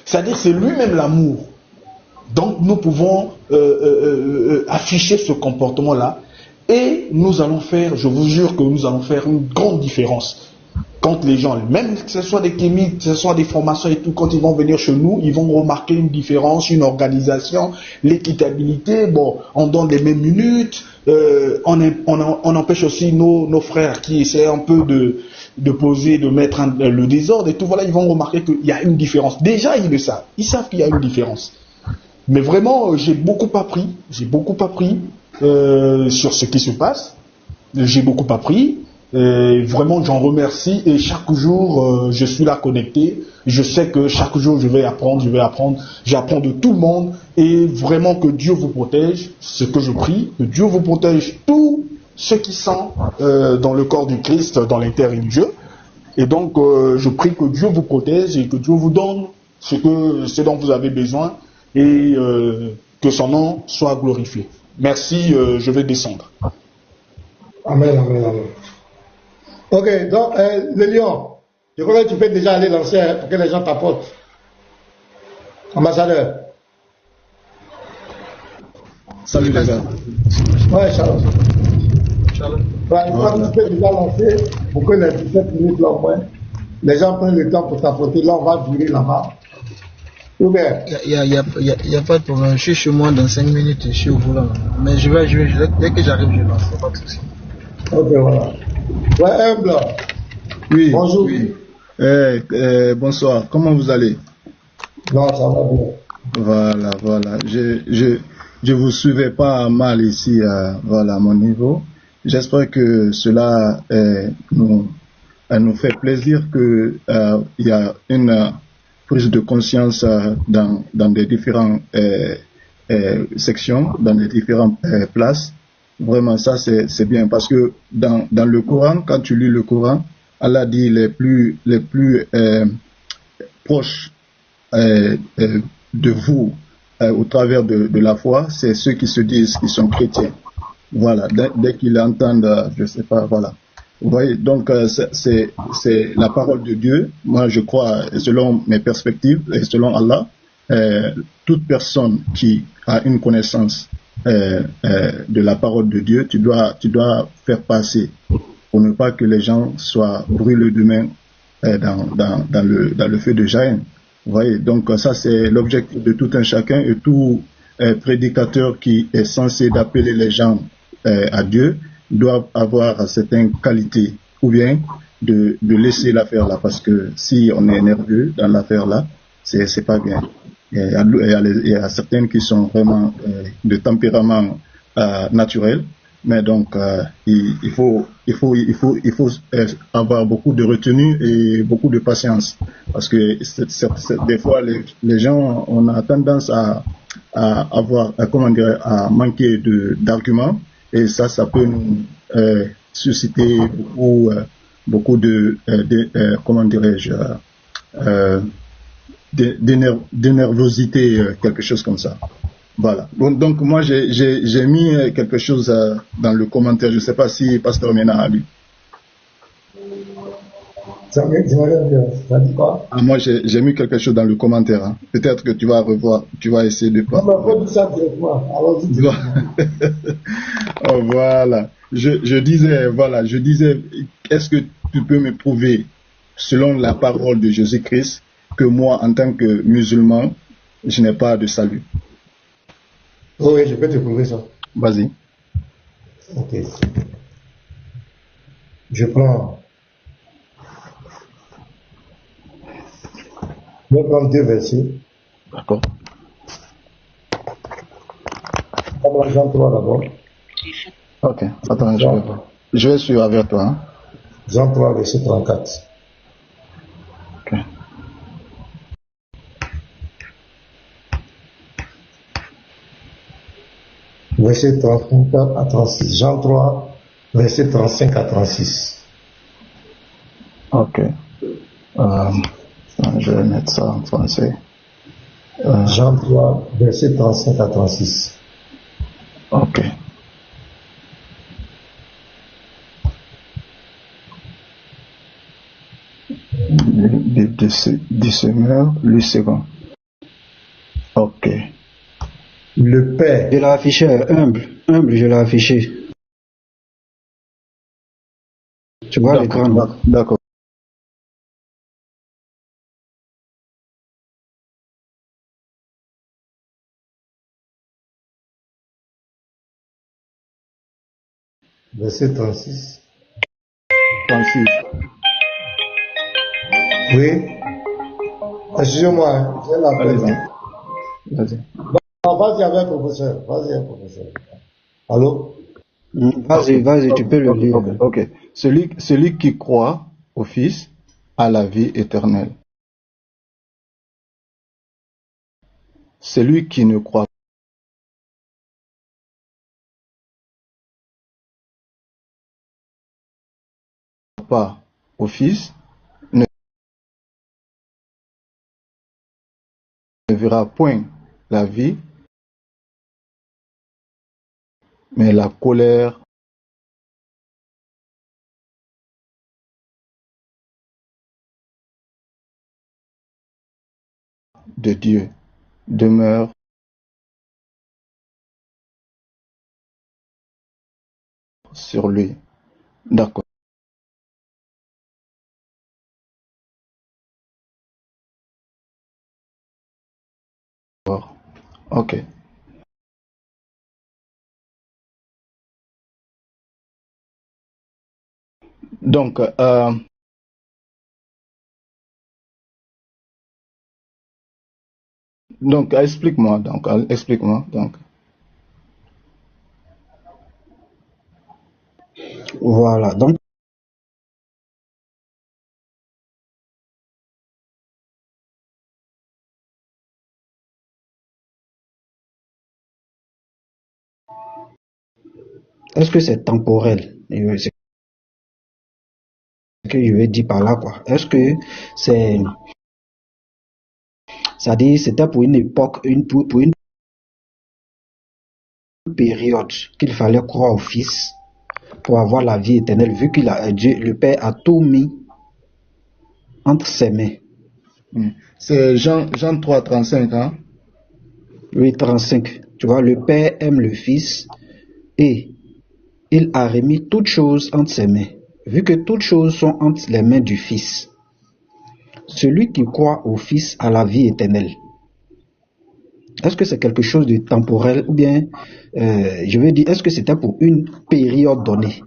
c'est-à-dire c'est lui-même l'amour. Donc nous pouvons afficher ce comportement-là et nous allons faire, je vous jure que nous allons faire une grande différence. Quand les gens, même que ce soit des kémiques, que ce soit des formations et tout, quand ils vont venir chez nous, ils vont remarquer une différence, une organisation, l'équitabilité. Bon, on donne les mêmes minutes, on empêche aussi nos frères qui essaient un peu de poser, de mettre le désordre et tout. Voilà, ils vont remarquer qu'il y a une différence. Déjà, ils le savent. Ils savent qu'il y a une différence. Mais vraiment, j'ai beaucoup appris sur ce qui se passe. J'ai beaucoup appris. Vraiment, j'en remercie et chaque jour, je suis là connecté. Je sais que chaque jour, je vais apprendre. J'apprends de tout le monde et vraiment que Dieu vous protège. Ce que je prie, que Dieu vous protège tous ceux qui sont dans le corps du Christ, dans l'interreligieux. Et donc, je prie que Dieu vous protège et que Dieu vous donne ce dont vous avez besoin et que son nom soit glorifié. Merci, je vais descendre. Amen, amen, amen. Ok, donc, le lion, je crois que tu peux déjà aller lancer pour que les gens t'apportent. Ambassadeur. Salut les gars. Ouais, Charles. Ouais, je crois que tu peux déjà lancer pour que les 17 minutes là au moins, les gens prennent le temps pour t'apporter. Là, on va durer là-bas. Ouvert. Il n'y a pas de problème. Je suis chez moi dans 5 minutes, je suis au volant. Mais dès que j'arrive, je lance. Pas de souci. Ok, voilà. Ouais, humble. Oui. Bonjour. Oui. Bonsoir. Comment vous allez? Non, ça va bien. Voilà. Je vous suivais pas mal ici, voilà, à mon niveau. J'espère que cela nous fait plaisir que il y a une prise de conscience dans des différentes sections, dans les différentes places. Vraiment, ça c'est bien parce que dans le Coran, quand tu lis le Coran, Allah dit les plus proches de vous au travers de la foi, c'est ceux qui se disent qu'ils sont chrétiens. Voilà, dès qu'ils entendent, je sais pas, voilà. Vous voyez, donc c'est la parole de Dieu. Moi, je crois, selon mes perspectives et selon Allah, toute personne qui a une connaissance de la parole de Dieu, tu dois faire passer pour ne pas que les gens soient brûlés d'humains dans le feu de Jaïn. Vous voyez, donc ça c'est l'objectif de tout un chacun et tout prédicateur qui est censé d'appeler les gens à Dieu doit avoir certaines qualités ou bien de laisser l'affaire là, parce que si on est nerveux dans l'affaire là, c'est pas bien. Il y a certaines qui sont vraiment de tempérament naturel, mais donc il faut avoir beaucoup de retenue et beaucoup de patience, parce que des fois les gens, on a tendance à avoir à manquer d'arguments, et ça peut nous susciter beaucoup de comment dirais-je de nervosité, quelque chose comme ça. Voilà. Donc moi j'ai mis quelque chose dans le commentaire. Je ne sais pas si Pasteur Mena a lu. Ça dit quoi? Moi j'ai mis quelque chose dans le commentaire. Hein. Peut-être que tu vas revoir, tu vas essayer de pas. Non, mais faut dire ça directement. Alors, oh, voilà. Je disais, est-ce que tu peux me prouver, selon la parole de Jésus-Christ, que moi, en tant que musulman, je n'ai pas de salut? Oui, je peux te prouver ça. Vas-y. Ok. Je prends 2 versets. D'accord. Jean 3 d'abord. Ok. Attends, je vais suivre avec toi. Hein. Jean 3, verset 34. Ok. Verset 34 à 36. Jean 3, verset 35 à 36. Ok. Je vais mettre ça en français. Jean 3, verset 35 à 36. Ok. Du semeur, le second. Ok. Le Père. Je l'ai affiché humble, je l'ai affiché. Tu vois l'écran? D'accord. Verset 36. 36. Oui. Excusez-moi, hein, j'ai la peine. Vas-y. Vas-y avec le professeur. Vas-y, professeur. Allô? Vas-y, tu peux le lire. Ok. Celui qui croit au Fils a la vie éternelle. Celui qui ne croit pas au Fils ne verra point la vie, mais la colère de Dieu demeure sur lui. D'accord. Ok. Donc, explique-moi. Voilà. Donc, est-ce que c'est temporel? C'est ce que je veux dire par là, quoi. Est-ce que c'est-à-dire, c'était pour une époque, pour une période qu'il fallait croire au Fils pour avoir la vie éternelle, vu qu'il a Dieu, le Père a tout mis entre ses mains. C'est Jean 3, 35, hein? Oui, 35. Tu vois, le Père aime le Fils et il a remis toutes choses entre ses mains. Vu que toutes choses sont entre les mains du Fils, celui qui croit au Fils a la vie éternelle. Est-ce que c'est quelque chose de temporel ou bien, je veux dire, est-ce que c'était pour une période donnée?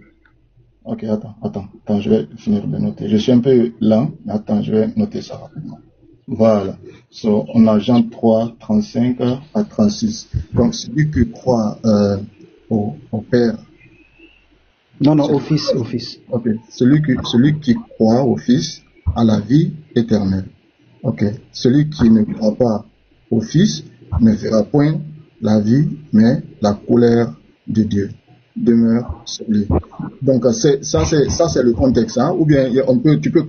Ok, attends, je vais finir de noter. Je suis un peu lent, mais attends, je vais noter ça rapidement. Voilà. So, on a Jean 3, 35 à 36. Donc, celui qui croit au Père. Non, au Fils, au Fils. Ok. Celui qui croit au Fils a la vie éternelle. Ok. Celui qui ne croit pas au Fils ne verra point la vie, mais la colère de Dieu demeure sur lui. Donc c'est le contexte, hein? Ou bien tu peux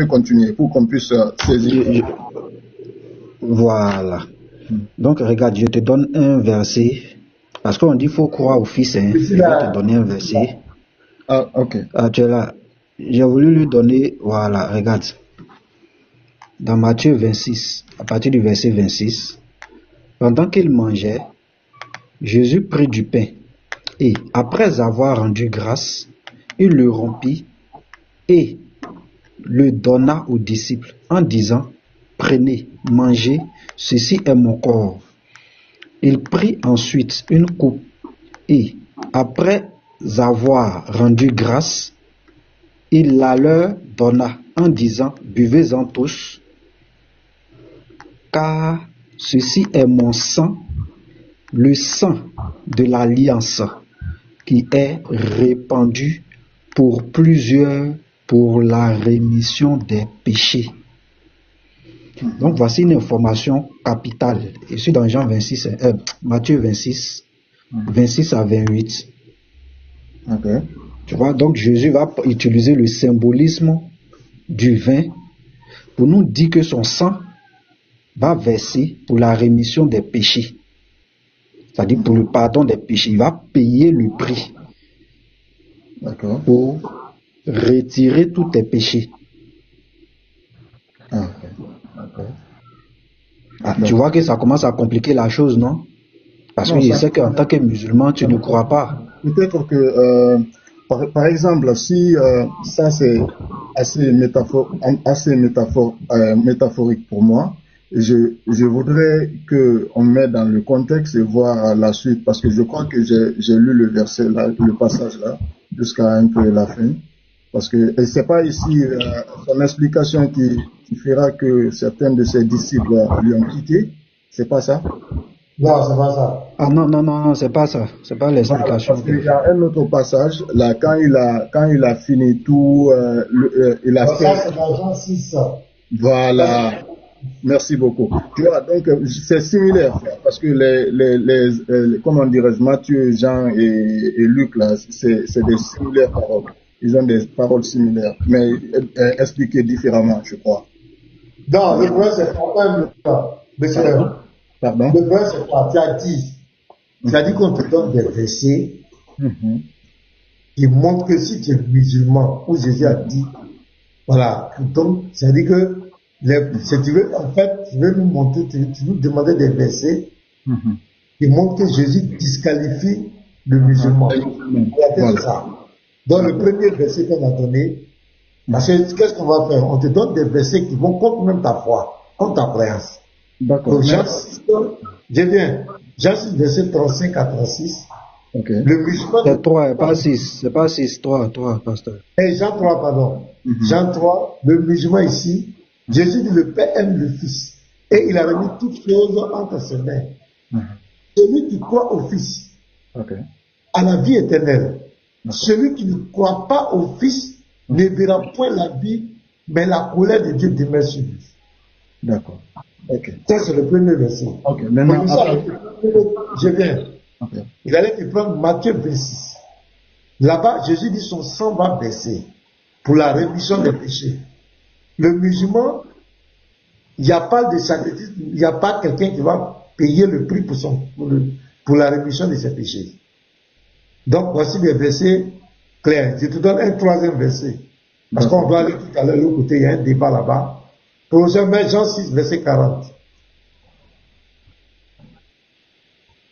continuer pour qu'on puisse saisir. Voilà. Donc regarde, je te donne un verset parce qu'on dit faut croire au Fils. Hein. Je vais te donner un verset. Ah, ok. Tu es là. J'ai voulu lui donner, voilà, regarde. Dans Matthieu 26, à partir du verset 26, pendant qu'il mangeait, Jésus prit du pain et, après avoir rendu grâce, il le rompit et le donna aux disciples en disant, prenez, mangez, ceci est mon corps. Il prit ensuite une coupe et, après avoir rendu grâce, il la leur donna en disant, buvez-en tous, car ceci est mon sang, le sang de l'alliance, qui est répandu pour plusieurs pour la rémission des péchés. Donc voici une information capitale. Je suis dans Matthieu 26, 26 à 28. Okay. Tu vois, donc Jésus va utiliser le symbolisme du vin pour nous dire que son sang va verser pour la rémission des péchés. C'est-à-dire pour le pardon des péchés. Il va payer le prix. D'accord. Pour retirer tous tes péchés. Tu vois que ça commence à compliquer la chose, non? Parce que je sais qu'en tant que musulman, tu ne crois pas. Peut-être que, par exemple, si ça c'est assez métaphorique pour moi, je voudrais qu'on mette dans le contexte et voir la suite, parce que je crois que j'ai lu le verset là, le passage là, jusqu'à un peu la fin. Parce que c'est pas ici son explication qui fera que certains de ses disciples lui ont quitté. C'est pas ça? Non, c'est pas ça. Ah non, c'est pas ça. C'est pas l'explication. Parce qu'il y a un autre passage, là, quand il a fini tout, il a fait. Ça, c'est dans Jean 6. Voilà. Merci beaucoup. Tu vois, donc, c'est similaire, parce que comment dirais-je, Matthieu, Jean et Luc, là, c'est des similaires paroles. Ils ont des paroles similaires, mais expliquées différemment, je crois. Non, le problème, c'est pas même. Pardon? Le problème, c'est quoi? Tu as dit qu'on te donne des versets qui montrent que si tu es musulman, où Jésus a dit, voilà, donc, c'est-à-dire que, si tu veux, en fait, tu veux nous montrer, tu nous demander des versets qui montrent que Jésus disqualifie le musulman. Voilà. Ça. Dans le premier verset qu'on a donné, parce que qu'est-ce qu'on va faire? On te donne des versets qui vont contre même ta foi, contre ta croyance. D'accord. Donc, Jean 6, verset 35 à 36. Okay. Le musulman. C'est 3, pas 6. C'est pas 6, 3, pasteur. Et Jean 3, pardon. Jean 3, le musulman ici, Jésus dit le Père aime le Fils. Et il a remis toutes choses entre ses mains. Celui qui croit au Fils a la vie éternelle. Celui qui ne croit pas au Fils ne verra point la vie, mais la colère de Dieu demeure sur lui. D'accord. Okay. Ça, c'est le premier verset. Maintenant, je viens. Il allait te prendre Matthieu 26. Là-bas, Jésus dit son sang va baisser pour la rémission des péchés. Le musulman, il n'y a pas de sacrifice, il n'y a pas quelqu'un qui va payer le prix pour la rémission de ses péchés. Donc, voici des versets clairs. Je te donne un troisième verset. Parce qu'on doit aller tout à l'heure, l'autre côté, il y a un débat là-bas. Prochainement, Jean 6, verset 40.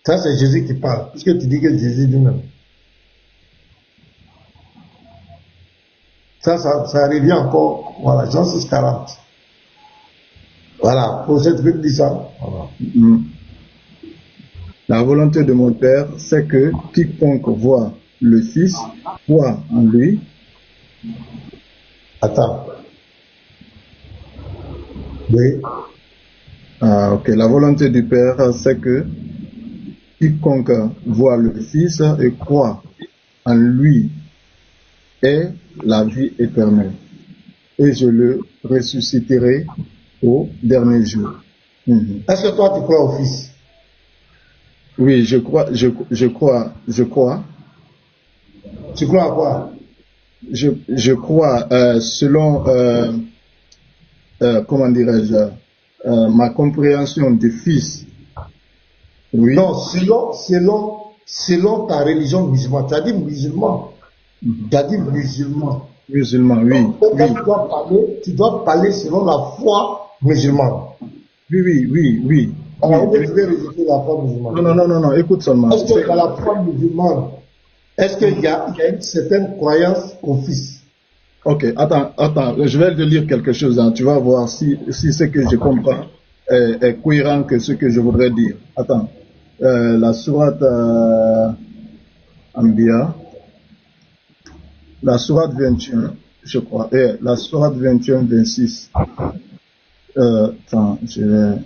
Ça, c'est Jésus qui parle, puisque tu dis que Jésus lui-même. Ça revient encore. Voilà, Jean 6, 40. Voilà, pour cette Bible dit ça. Voilà. La volonté de mon Père, c'est que quiconque voit le Fils croit en lui. Attends. Oui. Ah, ok. La volonté du Père, c'est que quiconque voit le Fils et croit en lui ait la vie éternelle. Et je le ressusciterai au dernier jour. Est-ce que toi tu crois au Fils? Oui, je crois. Tu crois à quoi? Je crois selon comment dirais-je ma compréhension du Fils. Oui. Non, selon ta religion musulmane. Tu as dit musulman. Tu as dit musulman. Musulman, oui. Donc, quand tu dois parler selon la foi musulmane. Oui. Alors, je vais rejeter la foi musulmane. Non, écoute seulement. Est-ce que dans la foi musulmane, est-ce qu'il y a une certaine croyance au Fils? Ok, attends, je vais te lire quelque chose, hein. Tu vas voir si ce que je comprends est cohérent que ce que je voudrais dire. Attends, la sourate Anbiya, la sourate 21, je crois, la sourate 21, 26. Attends, je vais...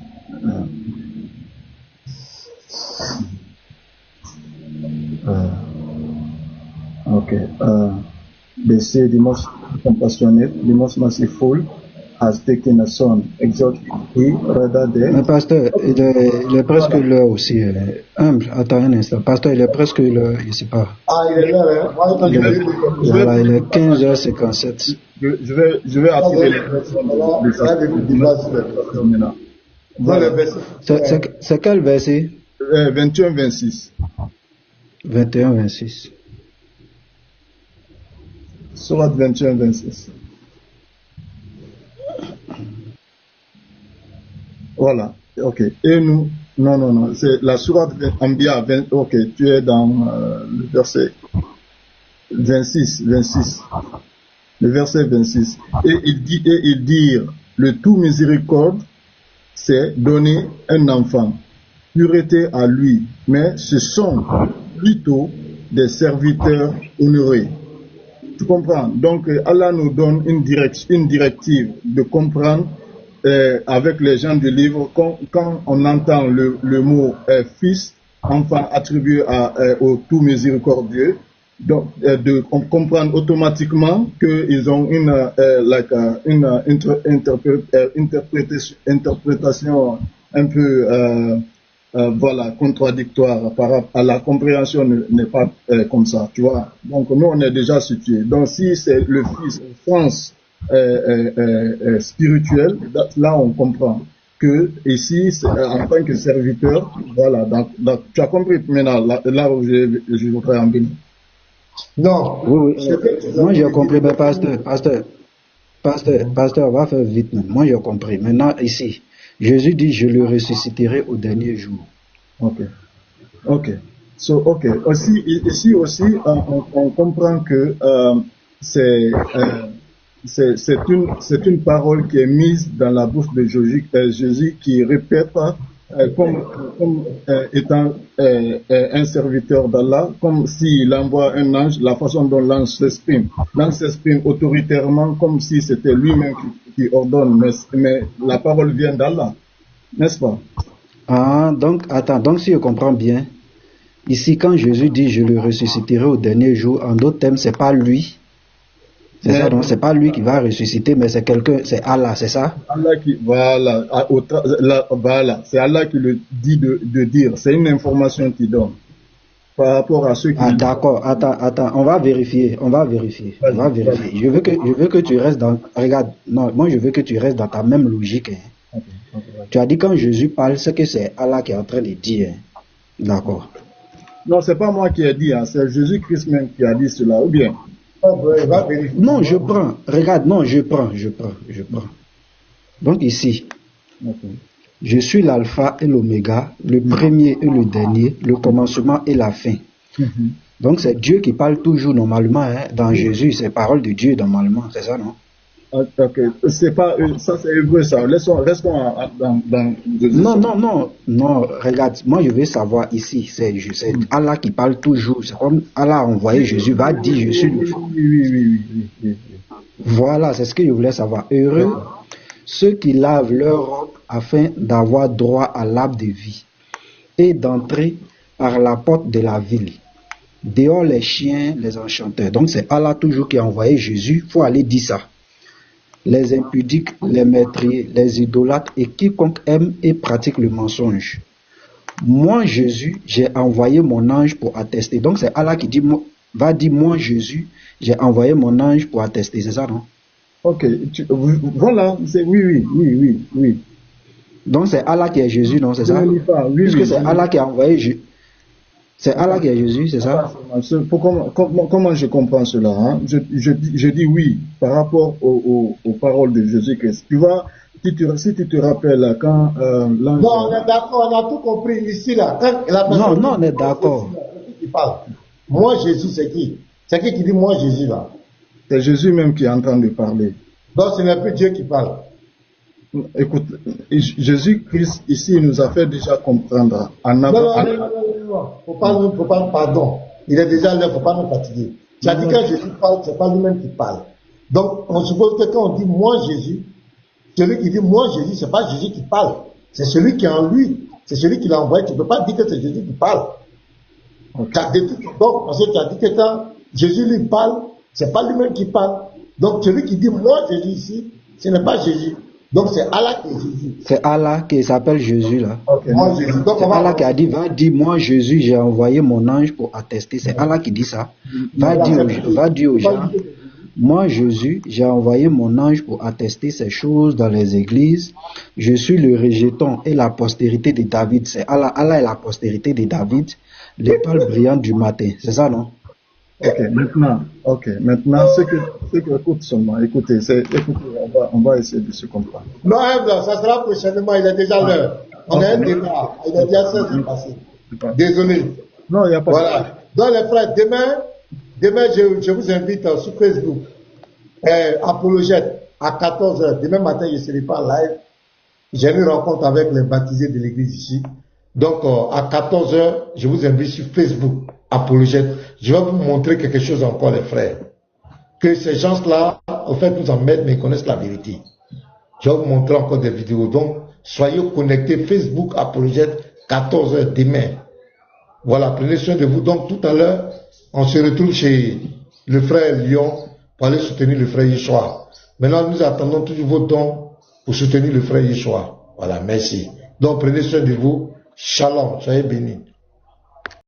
They say the most compassionate, the most merciful has taken a son, exalt he rather than... Mais pasteur, il est presque l'heure aussi. Humble, attends un instant. Pasteur, il est presque l'heure, je ne sais pas. Ah, il est là, hein? Voilà, il est 15h57. Je vais attirer C'est quel verset? 21-26. 21-26. Sourate 21-26. Voilà, ok. Et nous, non, c'est la sourate Anbiya, ok, tu es dans le verset 26. Le verset 26. Et il dit, le tout miséricorde, c'est donner un enfant. Pureté à lui, mais ce sont plutôt des serviteurs honorés. Tu comprends? Donc Allah nous donne une directive de comprendre avec les gens du livre quand on entend le mot fils, enfant attribué au tout miséricordieux, donc de comprendre automatiquement qu'ils ont une interprétation un peu voilà, contradictoire par rapport à la compréhension n'est pas comme ça, tu vois. Donc nous on est déjà situé. Donc si c'est le Fils au sens spirituel, là on comprend que ici en tant que serviteur, voilà. Donc tu as compris maintenant là où je voudrais en venir. Non. Oui. Moi j'ai compris, mais pasteur, on va faire vite. Moi j'ai compris. Maintenant ici. Jésus dit, je le ressusciterai au dernier jour. Ok. Ici aussi, on comprend que c'est une parole qui est mise dans la bouche de Jésus qui répète comme étant un serviteur d'Allah, comme s'il envoie un ange, la façon dont l'ange s'exprime. L'ange s'exprime autoritairement comme si c'était lui-même qui ordonne, mais la parole vient d'Allah, n'est-ce pas? Ah, donc, attends, donc si je comprends bien, ici quand Jésus dit je le ressusciterai au dernier jour, en d'autres termes, c'est pas lui. C'est ça, donc c'est pas lui qui va ressusciter, mais c'est quelqu'un, c'est Allah, c'est ça? Allah qui, voilà, c'est Allah qui le dit de dire, c'est une information qu'il donne. Par rapport à ceux qui... Ah d'accord, attends, on va vérifier. Je veux que tu restes dans... Regarde, non, moi je veux que tu restes dans ta même logique. Hein. Okay. Tu as dit quand Jésus parle, c'est que c'est Allah qui est en train de dire. Hein. D'accord. Non, c'est pas moi qui ai dit, hein, c'est Jésus-Christ même qui a dit cela, ou bien? Non, je prends. Regarde, non, je prends. Donc ici... Okay. Je suis l'alpha et l'oméga, le premier et le dernier, le commencement et la fin. Donc c'est Dieu qui parle toujours normalement, hein, dans Jésus, c'est parole de Dieu normalement, c'est ça, non? Ok, c'est pas, ça c'est hébreu ça. Restons Non, regarde, moi je veux savoir ici, c'est Allah qui parle toujours. C'est comme Allah a envoyé Jésus, va dire je suis le feu. Oui. Voilà, c'est ce que je voulais savoir. Heureux ceux qui lavent leur robe afin d'avoir droit à l'arbre de vie et d'entrer par la porte de la ville. Dehors les chiens, les enchanteurs. Donc c'est Allah toujours qui a envoyé Jésus. Il faut aller dire ça. Les impudiques, les meurtriers, les idolâtres et quiconque aime et pratique le mensonge. Moi, Jésus, j'ai envoyé mon ange pour attester. Donc c'est Allah qui dit, va dire, moi, Jésus, j'ai envoyé mon ange pour attester. C'est ça, non? Ok, voilà, c'est oui. Donc c'est Allah qui est Jésus, non? C'est ça? Puisque c'est Allah qui a envoyé Jésus. C'est Allah qui est Jésus, c'est ça? Comment je comprends cela, hein? Je dis oui par rapport aux paroles de Jésus-Christ. Tu vois, si tu te rappelles quand l'ange... Non, on est d'accord, on a tout compris ici là. Non, on est d'accord. Qui parle. Moi Jésus, c'est qui? C'est qui dit moi Jésus là? C'est Jésus même qui est en train de parler. Donc ce n'est plus Dieu qui parle. Écoute, Jésus-Christ ici nous a fait déjà comprendre. Non. Faut pas, pardon. Il est déjà là, faut pas nous fatiguer. Tu as dit que Jésus parle, c'est pas lui-même qui parle. Donc, on suppose que quand on dit moi Jésus, celui qui dit moi Jésus, c'est pas Jésus qui parle. C'est celui qui est en lui. C'est celui qui l'a envoyé. Tu peux pas dire que c'est Jésus qui parle. Donc, parce que tu as dit que quand Jésus lui parle, c'est pas lui-même qui parle. Donc, celui qui dit moi Jésus ici, ce n'est pas Jésus. Donc c'est Allah qui est Jésus. C'est Allah qui s'appelle Jésus là. Okay. Moi, Jésus. Donc, c'est Allah qui a dit, va dire, moi Jésus, j'ai envoyé mon ange pour attester. C'est Allah qui dit ça. Va dire aux gens, moi Jésus, j'ai envoyé mon ange pour attester ces choses dans les églises. Je suis le rejeton et la postérité de David. C'est Allah. Allah est la postérité de David, l'étoile brillante du matin. C'est ça, non? Maintenant, écoutez, on va essayer de se comprendre. Non, ça sera prochainement, il est déjà l'heure. On a un débat, il est déjà 16 heures passé. Désolé. Non, il n'y a pas de problème. Donc les frères, demain je vous invite sur Facebook, Apologète, à 14h. Demain matin, je ne serai pas live. J'ai une rencontre avec les baptisés de l'église ici. Donc, à 14h, je vous invite sur Facebook, Apologète. Je vais vous montrer quelque chose encore, les frères. Que ces gens-là, en fait, nous emmènent, mais ils connaissent la vérité. Je vais vous montrer encore des vidéos. Donc, soyez connectés, Facebook, Apologète, 14h demain. Voilà, prenez soin de vous. Donc, tout à l'heure, on se retrouve chez le frère Lyon pour aller soutenir le frère Yeshua. Maintenant, nous attendons toujours vos dons pour soutenir le frère Yeshua. Voilà, merci. Donc, prenez soin de vous. Shalom, soyez bénis.